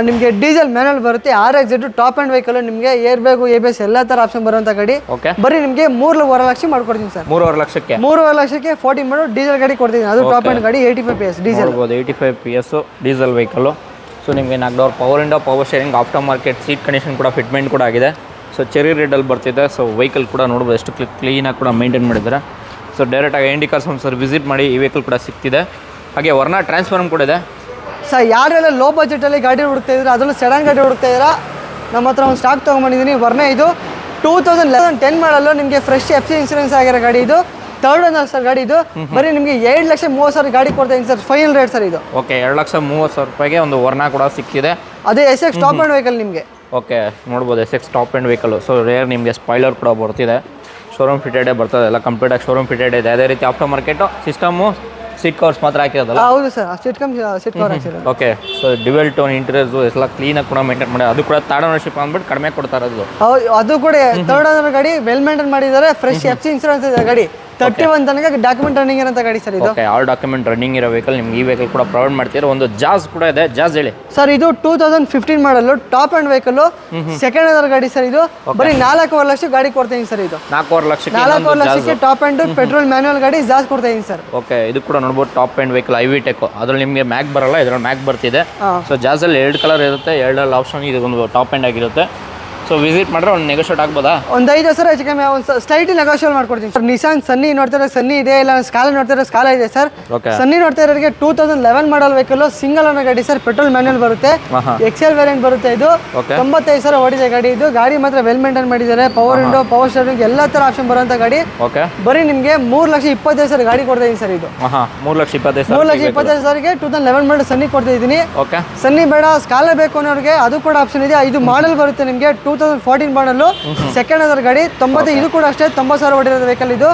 ನಿಮಗೆ ಡೀಸೆಲ್ ಮ್ಯಾನುವಲ್ ಬರುತ್ತೆ RX ಟಾಪ್ ಆ್ಯಂಡ್ ವೆಹಿಕಲ್ ನಿಮಗೆ ಏರ್ ಬ್ಯಾಗು ABS ಎಲ್ಲ ಥರ ಆಪ್ಷನ್ ಬರುವಂಥ ಗಾಡಿ ಓಕೆ ಬರೀ ನಿಮಗೆ 3.5 ಲಕ್ಷ ಮಾಡ್ಕೊಡ್ತೀನಿ ಸರ್ 3.5 ಲಕ್ಷಕ್ಕೆ 3.5 ಲಕ್ಷಕ್ಕೆ 14 ಮಾಡೋ ಡೀಸೆಲ್ ಗಾಡಿ ಕೊಡ್ತೀನಿ ಅದು ಟಾಪ್ ಆ್ಯಂಡ್ ಗಾಡಿ 85 PS diesel 85 PS diesel vehicle so ನಿಮಗೆ 4 door power window power steering aftermarket seat condition ಕೂಡ ಫಿಟ್ಮೆಂಟ್ ಕೂಡ ಆಗಿದೆ ಸೊ ಚೆರಿ ರೆಡ್ಡಲ್ಲಿ ಬರ್ತಿದೆ ಸೊ ವೆಹಿಕಲ್ ಕೂಡ ನೋಡ್ಬೋದು ಎಷ್ಟು ಕ್ಲೀನಾಗಿ ಕೂಡ ಮೇಂಟೈನ್ ಮಾಡಿದ್ದಾರೆ ಸೊ ಡೈರೆಕ್ಟಾಗಿ ಇಂಡಿ ಕಾರ್ಸ್ ಸರ್ ವಿಸಿಟ್ ಮಾಡಿ ಈ ವೆಹಿಕಲ್ ಕೂಡ ಸಿಗ್ತಿದೆ ಹಾಗೆ ವರ್ನಾ ಟ್ರಾನ್ಸ್ಫಾರ್ಮ್ ಕೂಡ ಇದೆ ಸರ್ ಯಾರೆಲ್ಲ ಲೋ ಬಜೆಟಲ್ಲಿ ಗಾಡಿ ಹುಡುಕ್ತಾ ಇದ್ದಾರೆ ಅದರಲ್ಲೂ ಸೆಡನ್ ಗಾಡಿ ಹುಡುಕ್ತಾ ಇದ್ದೀರಾ ನಮ್ಮ ಹತ್ರ ಒಂದು ಸ್ಟಾಕ್ ತೊಗೊಂಬಂದಿದ್ದೀನಿ ವರ್ನಾ ಇದು 2010 ಮಾಡಲು ನಿಮಗೆ ಫ್ರೆಶ್ FC ಇನ್ಸೂರೆನ್ಸ್ ಆಗಿರೋ ಗಾಡಿ ಇದು ಥರ್ಡ್ ಓನರ್ ಸರ್ ಗಾಡಿ ಇದು ಬರೀ ನಿಮಗೆ 2,30,000 ಗಾಡಿ ಕೊಡ್ತಾ ಇದ್ದೀನಿ ಸರ್ ಫೈನಲ್ ರೇಟ್ ಸರ್ ಇದು ಓಕೆ 2,30,000 ರೂಪಾಯಿಗೆ ಒಂದು ವರ್ನಾ ಕೂಡ ಸಿಕ್ಕಿದೆ ಅದೇ SX ಟಾಪ್ ಆ್ಯಂಡ್ ವೆಹಿಕಲ್ ನಿಮಗೆ ಓಕೆ ನೋಡ್ಬೋದು SX top end vehicle so rare ನಿಮಗೆ ಸ್ಪಾಯ್ಲರ್ ಕೂಡ ಬರ್ತಿದೆ ಶೋರೂಮ್ ಫಿಟೆಡೇ ಬರ್ತದೆ ಎಲ್ಲ ಕಂಪ್ಲೀಟಾಗಿ ಶೋರೂಮ್ ಫಿಟೆಡ್ ಇದೆ ಅದೇ ರೀತಿ aftermarket system seat covers ಮಾತ್ರ ಹಾಕಿರೋದಲ್ಲ ಹೌದು ಸರ್ ಸೀಟ್ ಕವರ್ ಹಾಕ್ಸಿರೋದು okay so dual tone interiors ಎಲ್ಲ ಕ್ಲೀನಾಗಿ ಕೂಡ ಮೇಂಟೈನ್ ಮಾಡಿ ಅದು ಕೂಡ ಥರ್ಡ್ ಓನರ್ಶಿಪ್ ಅಂದ್ಬಿಟ್ಟು ಕಡಿಮೆ ಕೊಡ್ತಾ ಇರೋದು ಹೌದು ಅದು ಕೂಡ ಥರ್ಡ್ ಓನರ್ ಗಾಡಿ ವೆಲ್ ಮೇಂಟೈನ್ ಮಾಡಿದ್ದಾರೆ ಫ್ರೆಶ್ FC ಇನ್ಸೂರೆನ್ಸ್ ಇದೆ ಗಾಡಿ 31 ತನಕ ಡಾಕ್ಯುಮೆಂಟ್ ರನ್ನಿಂಗ್ ಇರೋಂಥ ಗಾಡಿ ಸರ್ ಇದು ಓಕೆ ಆಲ್ ಡಾಕ್ಯುಮೆಂಟ್ ರನ್ನಿಂಗ್ ಇರೋ ವೆಹಿಕಲ್ ನಿಮ್ಗೆ ಈ ವೆಹಿಕಲ್ ಕೂಡ ಪ್ರೊವೈಡ್ ಮಾಡ್ತೀರಾ ಒಂದು ಜಾಸ್ ಕೂಡ ಇದೆ ಜಾಸ್ ಹೇಳಿ ಸರ್ ಇದು 2015 ಮಾಡಲು top end vehicle second owner ಗಾಡಿ ಸರ್ ಇದು ಬರೀ 4.5 ಲಕ್ಷ ಗಾಡಿ ಕೊಡ್ತೀನಿ ಸರ್ ಇದು 4.5 ಲಕ್ಷಕ್ಕೆ 4.5 ಲಕ್ಷಕ್ಕೆ ಟಾಪ್ ಆ್ಯಂಡ್ ಪೆಟ್ರೋಲ್ ಮ್ಯಾನುವಲ್ ಗಾಡಿ ಜಾಸ್ ಕೊಡ್ತಾ ಇದೀನಿ ಸರ್ ಓಕೆ ಇದು ಕೂಡ ನೋಡ್ಬೋದು top end vehicle IV tech ಅದ್ರಲ್ಲಿ ನಿಮಗೆ ಮ್ಯಾಕ್ ಬರಲ್ಲ ಇದ್ರಲ್ಲಿ ಮ್ಯಾಕ್ ಬರ್ತಿದೆ ಸೊ ಜಾಸಲ್ಲಿ 2 ಕಲರ್ ಇರುತ್ತೆ 2 ಆಪ್ಷನ್ ಇದು ಒಂದು ಟಾಪ್ ಆ್ಯಂಡ್ ಆಗಿರುತ್ತೆ ಸೊ ವಿಸಿಟ್ ಮಾಡಿದ್ರೆ ಒಂದು ನೆಗೋಷಿಯೇಟ್ ಆಗ್ಬೋದಾ ಒಂದು 5,000 ಹೆಚ್ಚು ಕಮ್ಮಿ ಒಂದು ಸ್ಲೈಟ್ ನೆಗೋಷಿಯೇಟ್ ಮಾಡ್ಕೊಡ್ತೀನಿ ಸರ್ ನಿಸಾನ್ ಸನ್ನಿ ನೋಡ್ತಾರೆ ಸನ್ನಿ ಇದೆ ಇಲ್ಲ ಸ್ಕಾಲ ನೋಡ್ತಾರೆ ಸ್ಕಾಲ ಇದೆ ಸರ್ ಸನ್ನಿ ನೋಡ್ತಾ ಇರೋರಿಗೆ 2011 ಮಾಡಲ್ ವೆಹಿಕಲ್ ಸಿಂಗಲ್ ಓನರ್ ಗಾಡಿ ಸರ್ ಪೆಟ್ರೋಲ್ ಮ್ಯಾನುವಲ್ ಬರುತ್ತೆ XL ವೇರಿಯಂಟ್ ಬರುತ್ತೆ ಇದು 95,000 ಓಡಿದೆ ಗಾಡಿ ಇದು ಗಾಡಿ ಮಾತ್ರ ವೆಲ್ ಮೇಂಟೈನ್ ಮಾಡಿದ್ದಾರೆ ಪವರ್ ವಿಂಡೋ ಪವರ್ ಸ್ಟೇರಿಂಗ್ ಎಲ್ಲ ತರ ಆಪ್ಷನ್ ಬರುವಂತ ಗಾಡಿ ಓಕೆ ಬರೀ ನಿಮಗೆ 3,25,000 ಗಾಡಿ ಕೊಡ್ತಾ ಇದೀನಿ ಸರ್ ಇದು 3,25,000ಗೆ 2011 ಮಾಡಲ್ ಸನ್ನಿ ಕೊಡ್ತಾ ಇದೀನಿ ಓಕೆ ಸನ್ನಿ ಬೇಡ ಸ್ಕಾಲ ಬೇಕು ಅನ್ನೋರಿಗೆ ಅದು ಕೂಡ ಆಪ್ಷನ್ ಇದೆ ಇದು ಮಾಡಲ್ ಬರುತ್ತೆ ನಿಮಗೆ 2014 ಮಾಡಲು ಸೆಕೆಂಡ್ ಓನರ್ ಗಾಡಿ 90 ಇದು ಕೂಡ ಅಷ್ಟೇ 90,000 ಓಡಿರೋದು ವೆಹಿಕಲ್ ಇದು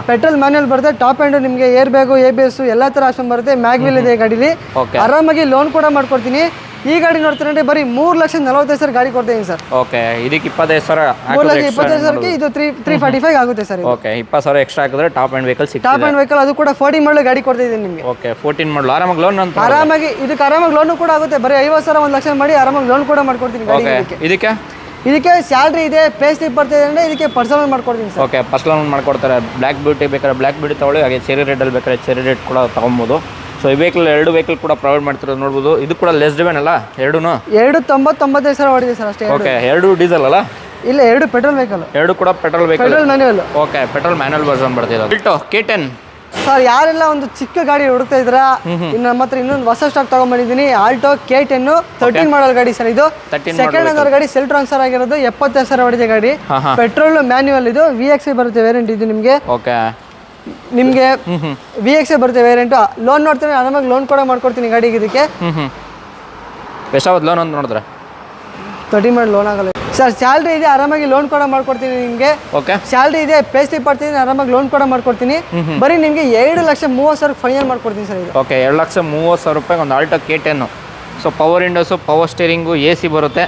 ಪೆಟ್ರೋಲ್ ಮ್ಯಾನುವಲ್ ಬರುತ್ತೆ ಟಾಪ್ ಆ್ಯಂಡ್ ನಿಮಗೆ ಏರ್ ಬ್ಯಾಗು ABS ಎಲ್ಲ ತರ ಆಪ್ಷನ್ ಬರುತ್ತೆ ಮ್ಯಾಗ್ವಿಲ್ ಇದೆ ಗಾಡಿಲಿ ಆರಾಮಾಗಿ ಲೋನ್ ಕೂಡ ಮಾಡ್ಕೊಡ್ತೀನಿ ಈ ಗಾಡಿ ನೋಡ್ತೀರಂటే ಬರೀ 3,40,000 ಗಾಡಿ ಕೊಡ್ತೀನಿ ಸರ್ ಓಕೆ ಇದಕ್ಕೆ 25,000 3,25,000ಗೆ ಇದು 345 ಆಗುತ್ತೆ ಸರ್ ಓಕೆ 20,000 ಎಕ್ಸ್ಟ್ರಾ ಹಾಕಿದ್ರೆ ಟಾಪ್ ಆ್ಯಂಡ್ ವೆಹಿಕಲ್ ಸಿಗ್ತದೆ ಟಾಪ್ ಆ್ಯಂಡ್ ವೆಹಿಕಲ್ ಅದು ಕೂಡ 14 ಮಾಡಲು ಗಾಡಿ ಕೊಡ್ತಾ ಇದೀನಿ ನಿಮಗೆ ಓಕೆ 14 ಮಾಡಲು ಆರಾಮಾಗಿ ಲೋನ್ ಅಂತ ಆರಾಮಾಗಿ ಇದಕ್ಕೆ ಆರಾಮಾಗಿ ಲೋನ್ ಕೂಡ ಆಗುತ್ತೆ ಬರೀ 50,000 1 ಲಕ್ಷ ಮಾಡಿ ಆರಾಮಾಗಿ ಲೋನ್ ಕೂಡ ಮಾಡ್ಕೊಡ್ತೀನಿ ಗಾಡಿ ಇದಕ್ಕೆ ಸ್ಯಾಲ್ರಿ ಇದೆ ಪೇ ಸ್ಲಿಪ್ ಬರ್ತಿದೆ ಅಂದರೆ ಇದಕ್ಕೆ ಪರ್ಸನಲ್ ಮಾಡ್ಕೊಡ್ತೀನಿ ಸರ್ ಓಕೆ ಪರ್ಸನಲ್ ಮಾಡ್ಕೊಡ್ತಾರೆ ಬ್ಲ್ಯಾಕ್ ಬ್ಯೂಟಿ ಬೇಕಾದ್ರೆ ಬ್ಲ್ಯಾಕ್ ಬ್ಯೂಟಿ ತೊಗೊಳ್ಳಿ ಹಾಗೆ ಚೆರಿ ರೆಡ್ಡಲ್ಲಿ ಬೇಕಾದ್ರೆ ಚೆರಿ ರೆಡ್ ಕೂಡ ತೊಗೊಬೋದು ಸೊ ಈ ವೆಹಿಕಲ್ 2 ವೆಹಿಕಲ್ ಕೂಡ ಪ್ರೊವೈಡ್ ಮಾಡ್ತಿರೋದು ನೋಡ್ಬೋದು ಇದು ಕೂಡ ಲೆಸ್ ಡಿವೆನ್ ಅಲ್ಲ 2,95,000 ಓಡಿದೆ ಸರ್ ಅಷ್ಟೇ ಓಕೆ 2 ಡೀಸೆಲ್ ಅಲ್ಲ ಇಲ್ಲ 2 ಪೆಟ್ರೋಲ್ ವೆಹಿಕಲ್ 2 ಕೂಡ petrol vehicle petrol manual okay petrol manual version ಬರ್ತಿರೋದು ಬಿಟ್ಟು K10 ಸರ್ ಯಾರೆಲ್ಲ ಒಂದು ಚಿಕ್ಕ ಗಾಡಿ ಹುಡುಕ್ತಾ ಇದ್ದೀರಾ ಇನ್ನು ನಮ್ಮ ಹತ್ರ ಇನ್ನೊಂದು ಹೊಸ ಸ್ಟಾಕ್ ತಗೊಂಡ್ಬಂದಿದ್ದೀನಿ ಆಲ್ಟೋ K10 13 ಮಾಡಲ್ ಗಾಡಿ ಸರ್ ಇದು ಸೆಕೆಂಡ್ ಓನರ್ ಗಾಡಿ ಸೆಲ್ಫ್ ಟ್ರಾನ್ಸ್ಫರ್ ಆಗಿರೋದು 70,000 ಹೊಡಿದೆ ಗಾಡಿ ಪೆಟ್ರೋಲ್ ಮ್ಯಾನ್ಯುವಲ್ ಇದು VXI ಬರುತ್ತೆ ವೇರಿಯಂಟ್ ಇದು ನಿಮಗೆ ಓಕೆ ನಿಮಗೆ VXI ಬರುತ್ತೆ ವೇರಿಯಂಟ್ ಲೋನ್ ನೋಡ್ತೀನಿ ಆರಾಮಾಗಿ ಲೋನ್ ಕೂಡ ಮಾಡ್ಕೊಡ್ತೀನಿ ಗಾಡಿಗೆ ಇದಕ್ಕೆ ಎಷ್ಟಾವತ್ತು ಲೋನ್ ಅಂತ ನೋಡಿದ್ರೆ 30 ಮಾಡಿ ಲೋನ್ ಆಗಲ್ಲ ಸರ್ ಸ್ಯಾಲ್ರಿ ಇದೆ ಆರಾಮಾಗಿ ಲೋನ್ ಕೂಡ ಮಾಡ್ಕೊಡ್ತೀನಿ ನಿಮಗೆ ಓಕೆ ಸ್ಯಾಲ್ರಿ ಇದೆ ಪೇ ಸ್ಲಿಪ್ ಬರ್ತೀನಿ ಆರಾಮಾಗಿ ಲೋನ್ ಕೂಡ ಮಾಡ್ಕೊಡ್ತೀನಿ ಬರೀ ನಿಮಗೆ 2,30,000 ಫೈನಲ್ ಮಾಡ್ಕೊಡ್ತೀನಿ ಸರ್ ಇದು ಓಕೆ 2,30,000 ರೂಪಾಯಿಗೆ ಒಂದು Alto K10 so power windows power steering AC ಬರುತ್ತೆ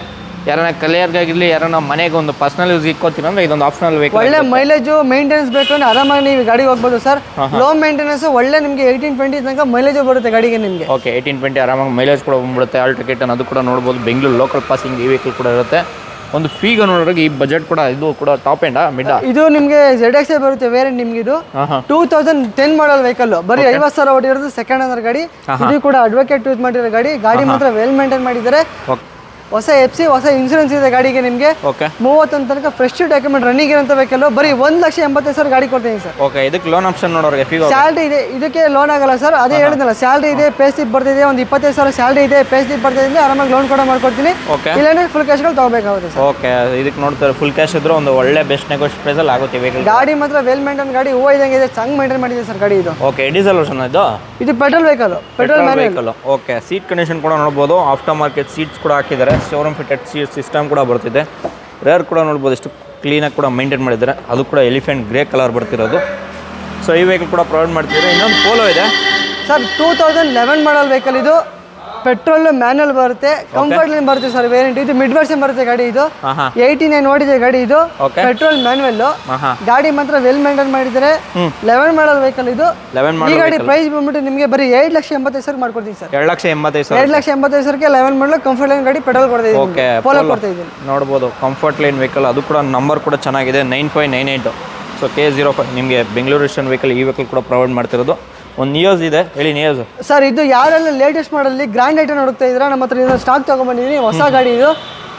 ಯಾರನ್ನ ಕಲಿಯರ್ಗಾಗಿರಲಿ ಯಾರನ್ನ ಮನೆಗೆ ಒಂದು ಪರ್ಸನಲ್ ಯೂಸ್ ಇಕ್ಕೋತೀನಿ ಅಂದ್ರೆ ಇದೊಂದು ಆಪ್ಷನಲ್ ವೆಹಿಕಲ್ ಒಳ್ಳೆ ಮೈಲೇಜು ಮೇಂಟೆನೆನ್ಸ್ ಬೇಕು ಅಂದ್ರೆ ಆರಾಮಾಗಿ ನೀವು ಗಾಡಿಗೆ ಹೋಗ್ಬೋದು ಸರ್ ಲೋ ಮೇಂಟೆನೆನ್ಸ್ ಒಳ್ಳೆ ನಿಮಗೆ 18-20 ತನಕ ಮೈಲೇಜ್ ಬರುತ್ತೆ ಗಾಡಿಗೆ ನಿಮಗೆ ಓಕೆ 18-20 ಆರಾಮಾಗಿ ಮೈಲೇಜ್ ಕೂಡ ಬಂದ್ಬಿಡುತ್ತೆ ಆಲ್ಟೋ K10 ಅದು ಕೂಡ ನೋಡ್ಬೋದು ಬೆಂಗಳೂರು ಲೋಕಲ್ ಪಾಸಿಂಗ್ ಈ ವೆಹಿಕಲ್ ಕೂಡ ಇರುತ್ತೆ ಒಂದು ಫೀಗ ನೋಡೋರಿಗೆ ಈ ಬಜೆಟ್ ಕೂಡ ಇದು ಕೂಡ ಟಾಪ್ ಎಂಡಾ ಮಿಡ್ ಇದು ನಿಮಗೆ ZXi ಬರುತ್ತೆ ವೇರಿಯಂಟ್ ನಿಮ್ಗೆ ಇದು 2010 ಮಾಡಲ್ ವೆಹಿಕಲ್ ಬರೀ 50,000 ಓಡಿರೋದು ಸೆಕೆಂಡ್ ಓನರ್ ಗಾಡಿ ಇದು ಕೂಡ ಅಡ್ವೊಕೇಟ್ ಯೂಸ್ ಮಾಡಿರೋ ಗಾಡಿ ಮಾತ್ರ ವೆಲ್ ಮೇಂಟೈನ್ ಮಾಡಿದ್ದಾರೆ ಹೊಸ FC ಹೊಸ ಇನ್ಸೂರೆನ್ಸ್ ಇದೆ ಗಾಡಿಗೆ ನಿಮಗೆ 31 ತನಕ ಫ್ರೆಶ್ ಡಾಕ್ಯುಮೆಂಟ್ ರನ್ನಿಂಗ್ ಇರೋಂಥ ವೆಹಿಕಲ್ ಬರೀ 1,80,000 ಗಾಡಿ ಕೊಡ್ತೀನಿ ಸರ್ ಓಕೆ ಇದಕ್ಕೆ ಲೋನ್ ಆಪ್ಷನ್ ನೋಡೋರಿಗೆ ಸ್ಯಾಲ್ರಿ ಇದೆ ಇದಕ್ಕೆ ಲೋನ್ ಆಗಲ್ಲ ಸರ್ ಅದೇ ಹೇಳಿದ್ನಲ್ಲ ಸ್ಯಾಲ್ರಿ ಇದೆ ಪೇ ಸ್ಲಿಪ್ ಬರ್ತಿದೆ ಒಂದು 25,000 ಸ್ಯಾಲ್ರಿ ಇದೆ ಪೇ ಸ್ಲಿಪ್ ಬರ್ತಿದೆ ಆರಾಮಾಗಿ ಲೋನ್ ಕೂಡ ಮಾಡ್ಕೊಡ್ತೀನಿ ಇಲ್ಲಾಂದ್ರೆ ಫುಲ್ ಕ್ಯಾಶ್ಗಳು ತಗೋಬೇಕಾಗುತ್ತೆ ಸರ್ ಓಕೆ ಇದಕ್ಕೆ ನೋಡ್ತಾರೆ ಫುಲ್ ಕ್ಯಾಶ್ ಇದ್ರೆ ಒಂದು ಒಳ್ಳೆ ಬೆಸ್ಟ್ ನೆಗೋಷಿಯೇಟ್ ಪ್ರೈಸಲ್ಲಿ ಆಗುತ್ತೆ ವೆಹಿಕಲ್ ಗಾಡಿ ಮಾತ್ರ ವೆಲ್ ಮೇಂಟೈನ್ ಗಾಡಿ ಹೂವು ಇದಂಗೆ ಇದೆ ಚೆನ್ನಾಗಿ ಮೇಂಟೈನ್ ಮಾಡಿದೆ ಸರ್ ಗಾಡಿ ಇದು ಓಕೆ ಡೀಸೆಲ್ ವರ್ಷನ್ ಇದು petrol vehicle okay seat condition ಕೂಡ ನೋಡ್ಬೋದು ಆಫ್ಟರ್ ಮಾರ್ಕೆಟ್ ಸೀಟ್ಸ್ ಕೂಡ ಹಾಕಿದ್ದಾರೆ ಶೋರೂಮ್ ಫಿಟೆಡ್ ಸಿಸ್ಟಮ್ ಕೂಡ ಬರ್ತಿದೆ ರೇರ್ ಕೂಡ ನೋಡ್ಬೋದು ಎಷ್ಟು ಕ್ಲೀನಾಗಿ ಕೂಡ ಮೇಂಟೈನ್ ಮಾಡಿದ್ದಾರೆ ಅದು ಕೂಡ ಎಲಿಫೆಂಟ್ ಗ್ರೇ ಕಲರ್ ಬರ್ತಿರೋದು ಸೊ ಈ ವೆಹಿಕಲ್ ಕೂಡ ಪ್ರೊವೈಡ್ ಮಾಡ್ತಿದ್ದಾರೆ ಇನ್ನೊಂದು ಪೋಲೋ ಇದೆ ಸರ್ 2011 ಮಾಡಲ್ ವೆಹಿಕಲ್ ಇದು ಪೆಟ್ರೋಲ್ ಮ್ಯಾನುವಲ್ ಬರುತ್ತೆ, ಕಂಫರ್ಟ್ ಲೈನ್ ಬರುತ್ತೆ ಸರ್ ವೇರಿಯಂಟ್. ಇದು ಮಿಡ್ ವರ್ಷನ್ ಬರುತ್ತೆ ಗಾಡಿ. ಇದು 89 ಓಡಿದೆ ಗಾಡಿ. ಇದು ಪೆಟ್ರೋಲ್ ಮ್ಯಾನುವಲ್ ಗಾಡಿ ಮಾತ್ರ ವೆಲ್ ಮೇಂಟೈನ್ ಮಾಡಿದ್ದಾರೆ. 11 ಮಾಡಲ್ ವೆಹಿಕಲ್ ಇದು. ಈ ಗಾಡಿ ಪ್ರೈಸ್ ಬಂದ್ಬಿಟ್ಟು ನಿಮಗೆ ಬರೀ 7,85,000 ಮಾಡ್ಕೊಡ್ತೀನಿ ಸರ್. 7,85,000ಗೆ 11 ಮಾಡಲ್ ಕಂಫರ್ಟ್ ಲೈನ್ ಗಾಡಿ ಪೆಟ್ರೋಲ್ ಕೊಡ್ತಾ ಇದ್ದೀನಿ, ಪೋಲೋ ಕೊಡ್ತಾ ಇದ್ದೀನಿ. ನೋಡ್ಬೋದು ಕಂಫರ್ಟ್ ಲೈನ್ ವೆಹಿಕಲ್, ಅದು ಕೂಡ ನಂಬರ್ ಕೂಡ ಚೆನ್ನಾಗಿದೆ 9598. ಸೊ K05 ನಿಮಗೆ ಬೆಂಗಳೂರು ರಿಜಿಸ್ಟ್ರೇಷನ್ ವೆಹಿಕಲ್, ಈ ವೆಹಿಕಲ್ ಕೂಡ ಪ್ರೊವೈಡ್ ಮಾಡ್ತಿರೋದು. ಒಂದು ನಿಯೋಸ್ ಇದೆ, ಹೇಳಿ ನಿಯೋಸ್ ಸರ್. ಇದು ಯಾರೆಲ್ಲ ಲೇಟೆಸ್ಟ್ ಮಾಡಲ್ಲಿ ಗ್ರ್ಯಾಂಡ್ ಐಟಮ್ ನೋಡ್ತಾ ಇದ್ದೀರಾ, ನಮ್ಮ ಹತ್ರ ಇದನ್ನ ಸ್ಟಾಕ್ ತಗೊಂಡ್ಬಂದಿದ್ದೀನಿ. ಹೊಸ ಗಾಡಿ ಇದು,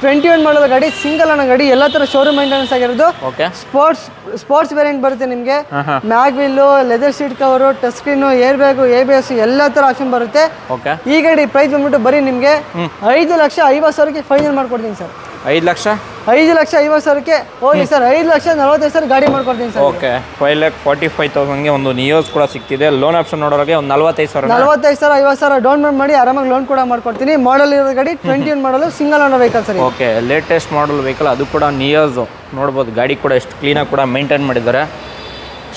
21 ಮಾಡಲ್ ಗಾಡಿ, ಸಿಂಗಲ್ ಅನ್ನೋ ಗಾಡಿ, ಎಲ್ಲ ತರ ಶೋರೂಮ್ ಮೇಂಟೆನೆನ್ಸ್ ಆಗಿರೋದು. ಸ್ಪೋರ್ಟ್ಸ್ ವೇರಿಯಂಟ್ ಬರುತ್ತೆ ನಿಮಗೆ. Mag wheel, leather seat cover, touch screen, airbag, ABS ಎಲ್ಲ ತರ ಆಪ್ಷನ್ ಬರುತ್ತೆ. ಈ ಗಾಡಿ ಪ್ರೈಸ್ ಬಂದ್ಬಿಟ್ಟು ಬರೀ ನಿಮಗೆ 5,50,000ಕ್ಕೆ ಫೈನಲ್ ಮಾಡ್ಕೊಡ್ತೀನಿ ಸರ್. 5,50,000ಕ್ಕೆ ಹೋಗಿ ಸರ್. 5,45,000 ಗಾಡಿ ಮಾಡ್ಕೊಡ್ತೀನಿ ಸರ್. ಓಕೆ, 5,45,000ಗೆ ಒಂದು ನಿಯೋಸ್ ಕೂಡ ಸಿಗ್ತಿದೆ. ಲೋನ್ ಆಪ್ಷನ್ ನೋಡೋರಿಗೆ ಒಂದು 45,000 50,000 ಡೌನ್ ಪೇಮೆಂಟ್ ಮಾಡಿ ಆರಾಮಾಗಿ ಲೋನ್ ಕೂಡ ಮಾಡ್ಕೊಡ್ತೀನಿ. ಮಾಡಲ್ ಇರೋ ಗಾಡಿ 21 ಮಾಡಲು single owner vehicle sir. Okay, latest model vehicle, ಅದು ಕೂಡ ನಿಯೋಸ್. ನೋಡ್ಬೋದು ಗಾಡಿ ಕೂಡ ಎಷ್ಟು ಕ್ಲೀನಾಗಿ ಕೂಡ ಮೇಂಟೈನ್ ಮಾಡಿದ್ದಾರೆ.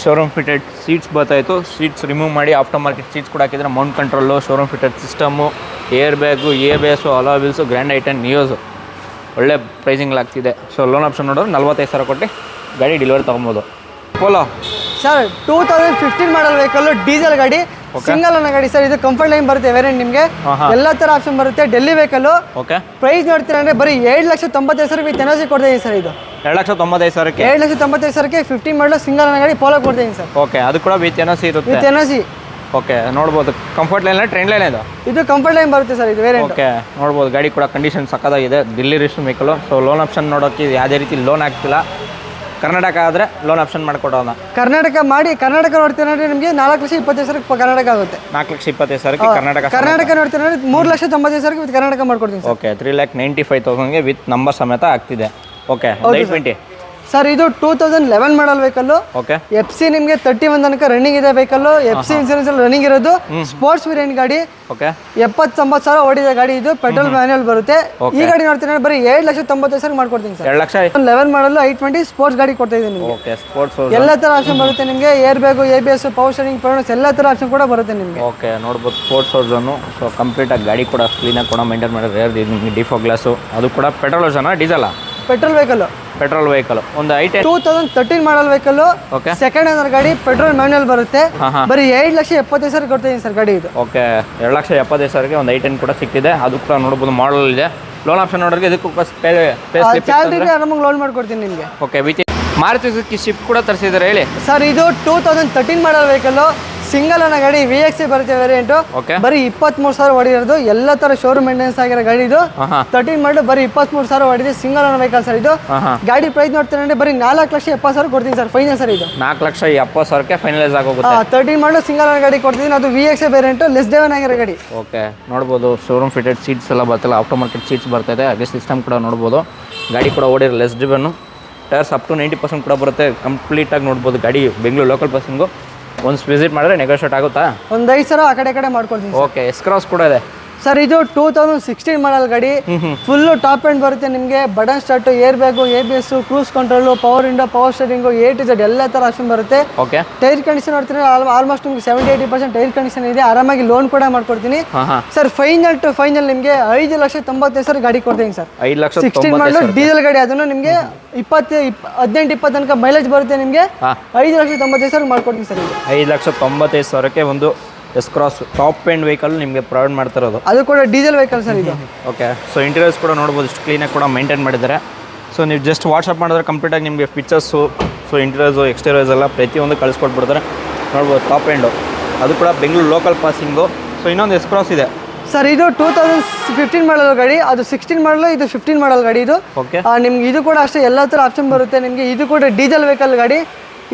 ಶೋರೂಮ್ ಫಿಟೆಡ್ ಸೀಟ್ಸ್ ಬರ್ತಾಯಿತ್ತು, ಸೀಟ್ಸ್ ರಿಮೂವ್ ಮಾಡಿ ಆಫ್ಟರ್ ಮಾರ್ಕೆಟ್ ಸೀಟ್ಸ್ ಕೂಡ ಹಾಕಿದ್ರೆ. Mount control, showroom fitted system, air bag, ABS, ಅಲಾ ವೀಲ್ಸು, ಗ್ರ್ಯಾಂಡ್ ಐಟನ್ ನಿಯೋಸು ಒಳ್ಳೆ ಪ್ರೈಸಿಂಗ್ ಆಗ್ತಿದೆ. ಸೊ ಲೋನ್ ಆಪ್ಷನ್ ನೋಡೋರು 45,000 ಕೊಟ್ಟು ಗಾಡಿ ಡೆಲಿವರಿ ತೊಗೊಬೋದು. ಪೋಲೋ ಸರ್ 2015 ಮಾಡಲ್ ವೆಹಿಕಲ್, ಡೀಸೆಲ್ ಗಾಡಿ, ಸಿಂಗಲ್ ಅನ್ನೋ ಗಾಡಿ ಸರ್. ಇದು ಕಂಫರ್ಟ್ ಲೈನ್ ಬರುತ್ತೆ ವೇರಿಯಂಟ್ ನಿಮಗೆ. ಎಲ್ಲ ತರ ಆಪ್ಷನ್ ಬರುತ್ತೆ. ಡೆಲ್ಲಿ ವೆಹಿಕಲ್. ಓಕೆ, ಪ್ರೈಸ್ ನೋಡ್ತೀರಾ ಅಂದ್ರೆ ಬರೀ 7,95,000 ವಿತ್ NOC ಕೊಡ್ತೀನಿ ಸರ್. ಇದು 7,95,000ಕ್ಕೆ 7,95,000ಕ್ಕೆ 15 ಮಾಡಲ್ ಸಿಂಗಲ್ ಅನ್ನೋ ಗಾಡಿ ಪೋಲೋ ಕೊಡ್ತೀನಿ ಸರ್. ಓಕೆ, ಅದು ಕೂಡ ವಿತ್ NOC ಇರುತ್ತೆ. With NOC. ಓಕೆ, ನೋಡ್ಬೋದು ಕಂಫರ್ಟ್ ಲೈನ್ ಟ್ರೆಂಡ್ ಲೈನ್ ಇದು ಕಂಫರ್ಟ್ ಲೈನ್ ಬರುತ್ತೆ ಸರ್. ಇದು ವೇರಿಯಂಟ್. ಓಕೆ, ನೋಡ್ಬೋದು ಗಾಡಿ ಕೂಡ ಕಂಡೀಷನ್ ಸಕ್ಕತ್ತಾಗಿದೆ. Delhi registration vehicle. So loan option ನೋಡೋಕ್ಕೆ ಯಾವುದೇ ರೀತಿ ಲೋನ್ ಆಗ್ತಿಲ್ಲ. ಕರ್ನಾಟಕ ಆದರೆ ಲೋನ್ ಆಪ್ಷನ್ ಮಾಡಿಕೊಡೋಣ. ಕರ್ನಾಟಕ ನೋಡ್ತೀರಾ ಅಂದ್ರೆ ನಿಮಗೆ 4,25,000 ಕರ್ನಾಟಕ ಆಗುತ್ತೆ. 4,25,000ಕ್ಕೆ ಕರ್ನಾಟಕ ನೋಡ್ತೀರಾ ಅಂದ್ರೆ 3,95,000 ವಿತ್ ಕರ್ನಾಟಕ ಮಾಡ್ಕೊಡ್ತೀನಿ. ಓಕೆ, 3,95,000ಗೆ ವಿತ್ ನಂಬರ್ ಸಮೇತ ಆಗ್ತಿದೆ. Okay, 820 sir. ಇದು 2011 ಮಾಡಲ್ ವೆಹಿಕಲ್. ಓಕೆ, FC ನಿಮಗೆ 31 ತನಕ ರನ್ನಿಂಗ್ ಇದೆ ವೆಹಿಕಲ್. FC ಇನ್ಸೂರೆನ್ಸ್ ಅಲ್ಲಿ ರನ್ನಿಂಗ್ ಇರೋದು. ಸ್ಪೋರ್ಟ್ಸ್ ವೇರಿಯಂಟ್ ಗಾಡಿ. ಓಕೆ, 70,000 ಓಡಿದೆ ಗಾಡಿ. ಇದು ಪೆಟ್ರೋಲ್ ಮ್ಯಾನ್ಯುವಲ್ ಬರುತ್ತೆ. ಈ ಗಾಡಿ ನೋಡ್ತೀನಿ ಬರೀ 7,95,000 ಮಾಡ್ಕೊಡ್ತೀನಿ ಸರ್. 11 ಮಾಡಲ್ 820 ಸ್ಪೋರ್ಟ್ಸ್ ಗಾಡಿ ಕೊಡ್ತಾ ಇದ್ದೀನಿ ನಿಮಗೆ. ಓಕೆ, ಸ್ಪೋರ್ಟ್ಸ್ ಎಲ್ಲ ತರ ಆಪ್ಷನ್ ಬರುತ್ತೆ ನಿಮಗೆ. Airbag, ABS, power steering, ಪ್ರೋನಸ್ ಎಲ್ಲ ತರ ಆಪ್ಷನ್ ಕೂಡ ಬರುತ್ತೆ ನಿಮಗೆ. ಓಕೆ, ನೋಡ್ಬೋದು ಸ್ಪೋರ್ಟ್ಸ್ ವರ್ಜನ್ನು. ಸೊ ಕಂಪ್ಲೀಟ್ ಆಗಿ ಗಾಡಿ ಕೂಡ ಕ್ಲೀನಾಗಿ ಕೂಡ ಮೇಂಟೈನ್ ಮಾಡಿದ್ರೆ. ನಿಮಗೆ ಡಿಫೋ ಗ್ಲಾಸು, ಅದು ಕೂಡ petrol version, diesel petrol vehicle. ಒಂದು 2013 model vehicle. Okay, second owner ಗಾಡಿ, ಪೆಟ್ರೋಲ್ ಮ್ಯಾನ್ಯುವಲ್ ಬರುತ್ತೆ. ಬರೀ 7,70,000 ಕೊಡ್ತೀನಿ ಸರ್ ಗಾಡಿ. ಇದು ಓಕೆ, 7,70,000ಗೆ ಒಂದು 810 ಕೂಡ ಸಿಕ್ತಿದೆ. ಅದು ಕೂಡ ನೋಡ್ಬೋದು ಮಾಡಲ್ ಇದೆ. ಲೋನ್ ಆಪ್ಷನ್ ನೋಡೋರಿಗೆ ಇದಕ್ಕೂ ಆರಾಮಾಗಿ ಲೋನ್ ಮಾಡ್ಕೊಡ್ತೀನಿ ನಿಮಗೆ. ಓಕೆ, ಮಾರುತಿ ಸುಜುಕಿ ಶಿಫ್ಟ್ ಕೂಡ ತರಿಸಿದ್ದಾರೆ, ಹೇಳಿ ಸರ್. ಇದು 2013 ಮಾಡಲ್ ವೆಹಿಕಲ್, ಸಿಂಗಲ್ ಅನ್ನೋ ಗಾಡಿ, VXC ಬರುತ್ತೆ ವೇರಿಯಂಟ್. ಬರೀ 23,000 ಹೊಡಿರೋದು. ಎಲ್ಲ ತರ ಶೋರೂಮ್ ಮೇಂಟೆನೆನ್ಸ್ ಆಗಿರೋ ಗಾಡಿ ಇದು. 13 ಮಾಡಲು ಬರೀ 23,000 ಹೊಡಿದೆ. ಸಿಂಗಲ್ ಅನ್ನೋ ವೆಹಿಕಲ್ ಸರ್. ಇದು ಗಾಡಿ ಪ್ರೈಸ್ ನೋಡ್ತೀರಾ ಅಂದ್ರೆ ಬರೀ 4,70,000 ಕೊಡ್ತೀನಿ ಸರ್ ಫೈನಲ್ ಸರ್. ಇದು 4,70,000ಕ್ಕೆ ಫೈನಲೈಸ್ ಆಗೋಗುತ್ತೆ. 13 ಮಾಡಲು ಸಿಂಗಲ್ ಅನ್ನೋ ಗಾಡಿ ಕೊಡ್ತೀನಿ. ಅದು VXC ವೇರಿಯಂಟ್, ಲೆಸ್ ಡ್ರೈವನ್ ಆಗಿರೋ ಗಾಡಿ. ಓಕೆ, ನೋಡ್ಬೋದು ಶೋರೂಮ್ ಫಿಟೆಡ್ ಸೀಟ್ಸ್ ಎಲ್ಲ ಬರ್ತಿಲ್ಲ, ಆಫ್ಟರ್ ಮಾರ್ಕೆಟ್ ಸೀಟ್ಸ್ ಬರ್ತಾಯಿದೆ. ಹಾಗೆ ಸಿಸ್ಟಮ್ ಕೂಡ ನೋಡ್ಬೋದು. ಗಾಡಿ ಕೂಡ ಓಡಿರೋ ಲೆಸ್ ಡ್ರೈವನು. ಟೈರ್ಸ್ ಅಪ್ ಟು 90% ಕೂಡ ಬರುತ್ತೆ. ಕಂಪ್ಲೀಟಾಗಿ ನೋಡ್ಬೋದು ಗಾಡಿ. ಬೆಂಗಳೂರು ಲೋಕಲ್ ಬಸ್ಸಿಂಗು ಒಂದು ವಿಸಿಟ್ ಮಾಡಿದ್ರೆ ನೆಗೋಷಿಯೇಟ್ ಆಗುತ್ತಾ? ಒಂದು 5,000 ಆ ಕಡೆ ಮಾಡ್ಕೊಳ್ತೀನಿ. ಓಕೆ, S-Cross ಕೂಡ ಇದೆ ಸರ್. ಇದು 2016 ಮಾಡಲ್ ಗಾಡಿ. ಫುಲ್ಲು ಟಾಪ್ ಎಂಡ್ ಬರುತ್ತೆ ನಿಮಗೆ. Button start, air bag, ABS, cruise control, power window, power steering, A to Z ಎಲ್ಲ ಥರ ಆಪ್ಷನ್ ಬರುತ್ತೆ. ಓಕೆ, ಟೈರ್ ಕಂಡೀಷನ್ ನೋಡ್ತೀನಿ ಆಲ್ಮೋಸ್ಟ್ ನಿಮಗೆ 70-80% ಟೈರ್ ಕಂಡೀಷನ್ ಇದೆ. ಆರಾಮಾಗಿ ಲೋನ್ ಕೂಡ ಮಾಡ್ಕೊಡ್ತೀನಿ ಸರ್. ಫೈನಲ್ ಟು ಫೈನಲ್ ನಿಮಗೆ 5,90,000 ಗಾಡಿ ಕೊಡ್ತೀನಿ ಸರ್. 16 ಮಾಡಲು ಡೀಸೆಲ್ ಗಾಡಿ. ಅದನ್ನು ನಿಮಗೆ 18-20 ತನಕ ಮೈಲೇಜ್ ಬರುತ್ತೆ ನಿಮಗೆ. 5,90,000 ಮಾಡ್ಕೊಡ್ತೀನಿ ಸರ್. 5,90,000ಕ್ಕೆ ಒಂದು S-Cross ಟಾಪ್ ಎಂಡ್ ವೆಹಿಕಲ್ ನಿಮಗೆ ಪ್ರೊವೈಡ್ ಮಾಡ್ತಿರೋದು. ಅದು ಕೂಡ ಡೀಸೆಲ್ ವೆಹಿಕಲ್ ಸರ್ ಇದು. ಓಕೆ, ಸೊ ಇಂಟೀರಿಯರ್ಸ್ ಕೂಡ ನೋಡ್ಬೋದು ಇಷ್ಟು ಕ್ಲೀನಾಗಿ ಕೂಡ ಮೇಂಟೈನ್ ಮಾಡಿದ್ದಾರೆ. ಸೊ ನೀವು ಜಸ್ಟ್ ವಾಟ್ಸಪ್ ಮಾಡಿದ್ರೆ ಕಂಪ್ಲೀಟಾಗಿ ನಿಮಗೆ ಪಿಕ್ಚರ್ಸು, ಸೊ ಇಂಟೀರಿಯರ್ಸು, ಎಕ್ಸ್ಟೀರಿಯರ್ಸ್ ಎಲ್ಲ ಪ್ರತಿಯೊಂದು ಕಳಿಸ್ಕೊಟ್ಬಿಡ್ತಾರೆ. ನೋಡ್ಬೋದು ಟಾಪ್ ಎಂಡು. ಅದು ಕೂಡ ಬೆಂಗಳೂರು ಲೋಕಲ್ ಪಾಸಿಂಗು. ಸೊ ಇನ್ನೊಂದು S-Cross ಇದೆ ಸರ್. ಇದು 2015 ಮಾಡಲ್ ಗಾಡಿ. ಅದು 16 ಮಾಡಲು, ಇದು 15 ಮಾಡಲ್ ಗಾಡಿ. ಇದು ಓಕೆ, ನಿಮ್ಗೆ ಇದು ಕೂಡ ಅಷ್ಟೇ ಎಲ್ಲ ಥರ ಆಪ್ಷನ್ ಬರುತ್ತೆ ನಿಮಗೆ. ಇದು ಕೂಡ ಡೀಸೆಲ್ ವೆಹಿಕಲ್ ಗಾಡಿ.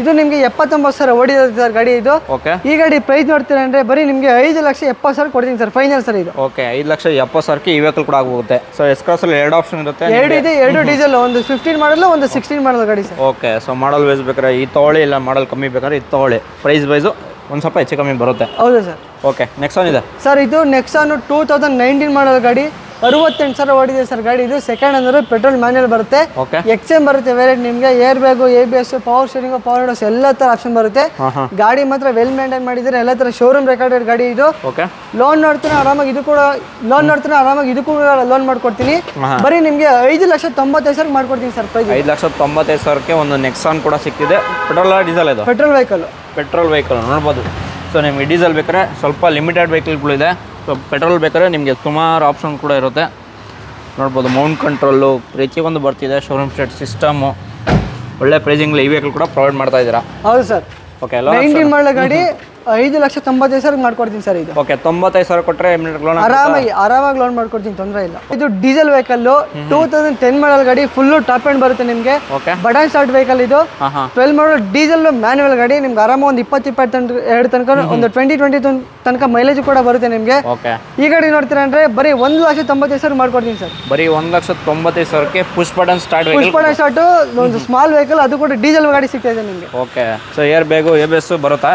ಇದು ನಿಮಗೆ 79,000 ಓಡಿರುತ್ತೆ ಸರ್ ಗಾಡಿ. ಇದು ಓಕೆ, ಈ ಗಾಡಿ ಪ್ರೈಸ್ ನೋಡ್ತೀರಾ ಅಂದ್ರೆ ಬರೀ ನಿಮಗೆ 5,70,000 ಕೊಡ್ತೀನಿ ಸರ್ ಫೈನಲ್ ಸರ್. ಇದು ಓಕೆ, 5,70,000ಕ್ಕೆ ಈ ವೆಹಿಕಲ್ ಕೂಡ ಆಗೋಗುತ್ತೆ. ಸೊ S-Cross ಅಲ್ಲಿ 2 ಆಪ್ಷನ್ ಇರುತ್ತೆ. 2 ಇದೆ, 2 ಡೀಸೆಲ್. ಒಂದು 15 ಮಾಡಲು, ಒಂದು 16 ಮಾಡಲ್ ಗಾಡಿ sir. Okay, so model wise ಬೇಕಾದ್ರೆ ಈ ತೊಗೊಳ್ಳಿ, ಇಲ್ಲ ಮಾಡಲ್ ಕಮ್ಮಿ ಬೇಕಾದ್ರೆ ಇದು ತೊಗೊಳ್ಳಿ. ಪ್ರೈಸ್ ವೈಸು ಒಂದು ಸ್ವಲ್ಪ ಹೆಚ್ಚು ಕಮ್ಮಿ ಬರುತ್ತೆ. ಹೌದು ಸರ್. ಓಕೆ, ನೆಕ್ಸಾನ್ ಇದೆ ಸರ್. ಇದು ನೆಕ್ಸಾನ್ 2019 ಮಾಡಲ್ ಗಾಡಿ. 68,000 ಓಡಿದೆ ಸರ್ ಗಾಡಿ. ಇದು ಸೆಕೆಂಡ್ ಅಂದ್ರೆ ಪೆಟ್ರೋಲ್ ಮ್ಯಾನ್ಯಲ್ ಬರುತ್ತೆ. ಓಕೆ. XM ಬರುತ್ತೆ ವೇರಿಯಂಟ್ ನಿಮಗೆ. Airbag, ABS, power steering, power Windows ಎಲ್ಲ ತರ ಆಪ್ಷನ್ ಬರುತ್ತೆ. ಗಾಡಿ ಮಾತ್ರ ವೆಲ್ ಮೇಂಟೈನ್ ಮಾಡಿದ್ರೆ, ಎಲ್ಲ ತರ ಶೋರೂಮ್ ರೆಕಾರ್ಡೆಡ್ ಗಾಡಿ ಇದು. ಓಕೆ. ಲೋನ್ ನೋಡ್ತೀನಿ ಆರಾಮಾಗಿ ಇದು ಕೂಡ ಲೋನ್ ಮಾಡ್ಕೊಡ್ತೀನಿ. ಬರೀ ನಿಮಗೆ 5,90,000 ಮಾಡ್ಕೊಡ್ತೀನಿ ಸರ್ ಪ್ರೈಸ್. 5,90,000ಕ್ಕೆ ಒಂದು ನೆಕ್ಸಾನ್ ಕೂಡ ಸಿಕ್ತಿದೆ. ಪೆಟ್ರೋಲ್ ಡೀಸೆಲ್ ಇದು? ಪೆಟ್ರೋಲ್ ವೆಹಿಕಲ್ ನೋಡ್ಬೋದು. ಸೊ ನಿಮಗೆ ಡೀಸೆಲ್ ಬೇಕಾದ್ರೆ ಸ್ವಲ್ಪ ಲಿಮಿಟೆಡ್ ವೆಹಿಕಲ್ಗಳಿದೆ. ಸೊ ಪೆಟ್ರೋಲ್ ಬೇಕಾದ್ರೆ ನಿಮಗೆ ಸುಮಾರು ಆಪ್ಷನ್ ಕೂಡ ಇರುತ್ತೆ ನೋಡ್ಬೋದು. ಮೌಂಟ್ ಕಂಟ್ರೋಲು ಪ್ರತಿಯೊಂದು ಬರ್ತಿದೆ. ಶೋರೂಮ್ ಸ್ಟೇಟ್ ಸಿಸ್ಟಮು, ಒಳ್ಳೆ ಪ್ರೈಸಿಂಗ್ಲಿ ಈ ವೆಹಿಕಲ್ ಕೂಡ ಪ್ರೊವೈಡ್ ಮಾಡ್ತಾ ಇದ್ದೀರಾ? ಹೌದು ಸರ್. ಓಕೆ. 19 ಮಾಡಲ್ ಗಾಡಿ 5,90,000 ಮಾಡ್ಕೊಡ್ತೀನಿ ಸರ್ ಇದು. ಓಕೆ. 95,000 ಕೊಟ್ಟರೆ ಲೋನ್ ಆರಾಮಾಗಿ ಲೋನ್ ಮಾಡ್ಕೊಡ್ತೀನಿ, ತೊಂದರೆ ಇಲ್ಲ. ಇದು ಡೀಸೆಲ್ ವೆಹಿಕಲ್ 2010 ಮಾಡಲ್ ಗಾಡಿ, ಫುಲ್ ಟಾಪ್ ಎಂಡ್ ಬರುತ್ತೆ ನಿಮಗೆ. ಬಟನ್ ಸ್ಟಾರ್ಟ್ ವೆಹಿಕಲ್ ಇದು. 12 ಮಾಡಲ್ ಡೀಸೆಲ್ ಮ್ಯಾನ್ಯುವಲ್ ಗಾಡಿ. ನಿಮ್ಗೆ ಆರಾಮ ಒಂದು 20-22 ತನಕ, ಒಂದು 20 ತನಕ ಮೈಲೇಜ್ ಕೂಡ ಬರುತ್ತೆ ನಿಮಗೆ. ಈ ಗಾಡಿ ನೋಡ್ತೀರಾ ಅಂದ್ರೆ ಬರೀ 1,90,000 ಮಾಡ್ಕೊಡ್ತೀನಿ ಸರ್. ಬರೀ 1,90,000ಕ್ಕೆ ಪುಷ್ ಬಟನ್ ಸ್ಟಾರ್ಟ್ ಒಂದು ಸ್ಮಾಲ್ ವೆಹಿಕಲ್, ಅದು ಕೂಡ ಡೀಸೆಲ್ ಗಾಡಿ ಸಿಗ್ತಾ ಇದೆ ನಿಮಗೆ. Okay. So air bag, ABS ಬರುತ್ತಾ?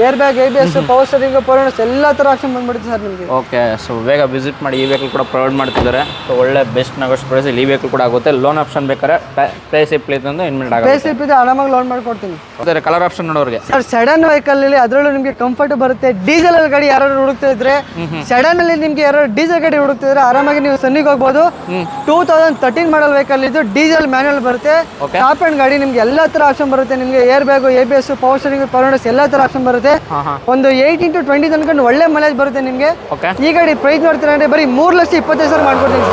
Air bag, ABS, power steering, power Windows ಎಲ್ಲ ಥರ ಆಪ್ಷನ್ ಬಂದ್ಬಿಡುತ್ತೆ ಸರ್ ನಿಮಗೆ. ಓಕೆ. ಸೊ ಬೇಗ ವಿಸಿಟ್ ಮಾಡಿ. ಈ ವೆಹಿಕಲ್ ಕೂಡ ಪ್ರೊವೈಡ್ ಮಾಡ್ತಿದ್ದಾರೆ. ಸೊ ಒಳ್ಳೆ ಬೆಸ್ಟ್ ನೆಗೋಷಿಯೇಟ್ ಪ್ರೈಸ್ ಈ ವೆಹಿಕಲ್ ಕೂಡ ಆಗುತ್ತೆ. ಲೋನ್ ಆಪ್ಷನ್ ಬೇಕಾದ್ರೆ ಪ್ರೈಸ್ ಇಪ್ಲೀತ್ ಅಂತ ಇನ್ಮೆಂಟ್ ಆಗುತ್ತೆ. ಪ್ರೈಸ್ ಇಪ್ಪಿದೆ, ಆರಾಮಾಗಿ ಲೋನ್ ಮಾಡ್ಕೊಡ್ತೀನಿ. ಅದೇ ಕಲರ್ ಆಪ್ಷನ್ ನೋಡೋರಿಗೆ ಸರ್ ಸೆಡನ್ ವೆಹಿಕಲ್ ಅಲ್ಲಿ ಅದರಲ್ಲೂ ನಿಮಗೆ ಕಂಫರ್ಟ್ ಬರುತ್ತೆ. ಡೀಸೆಲ್ ಅಲ್ಲಿ ಗಾಡಿ ಯಾರು ಹುಡುಕ್ತಾ ಇದ್ರೆ, ಸೆಡನ್ ಅಲ್ಲಿ ನಿಮ್ಗೆ ಯಾರು ಡೀಸೆಲ್ ಗಾಡಿ ಹುಡುಕ್ತಿದ್ರೆ ಆರಾಮಾಗಿ ನೀವು ಸನ್ನಿಗೆ ಹೋಗ್ಬೋದು. 2013 ಮಾಡಲ್ ವೆಹಿಕಲ್ ಇದು. ಡೀಸೆಲ್ ಮ್ಯಾನ್ಯುವಲ್ ಬರುತ್ತೆ. ಟಾಪ್ ಅಂಡ್ ಗಾಡಿ. ನಿಮ್ಗೆ ಎಲ್ಲ ತರ ಆಪ್ಷನ್ ಬರುತ್ತೆ. ನಿಮಗೆ airbag, ABS, power steering, power Windows ಎಲ್ಲ ತರ ಆಪ್ಷನ್ ಬರುತ್ತೆ. ಒಂದು 18-20 ತನಕ ಒಳ್ಳೆ ಮೈಲೇಜ್ ಬರುತ್ತೆ ನಿಮಗೆ. ಈ ಗಾಡಿ ಪ್ರೈಸ್ ನೋಡ್ತೀರಾ ಅಂದ್ರೆ ಬರೀ 3,20,000 ಮಾಡ್ಕೊಡ್ತೀನಿ.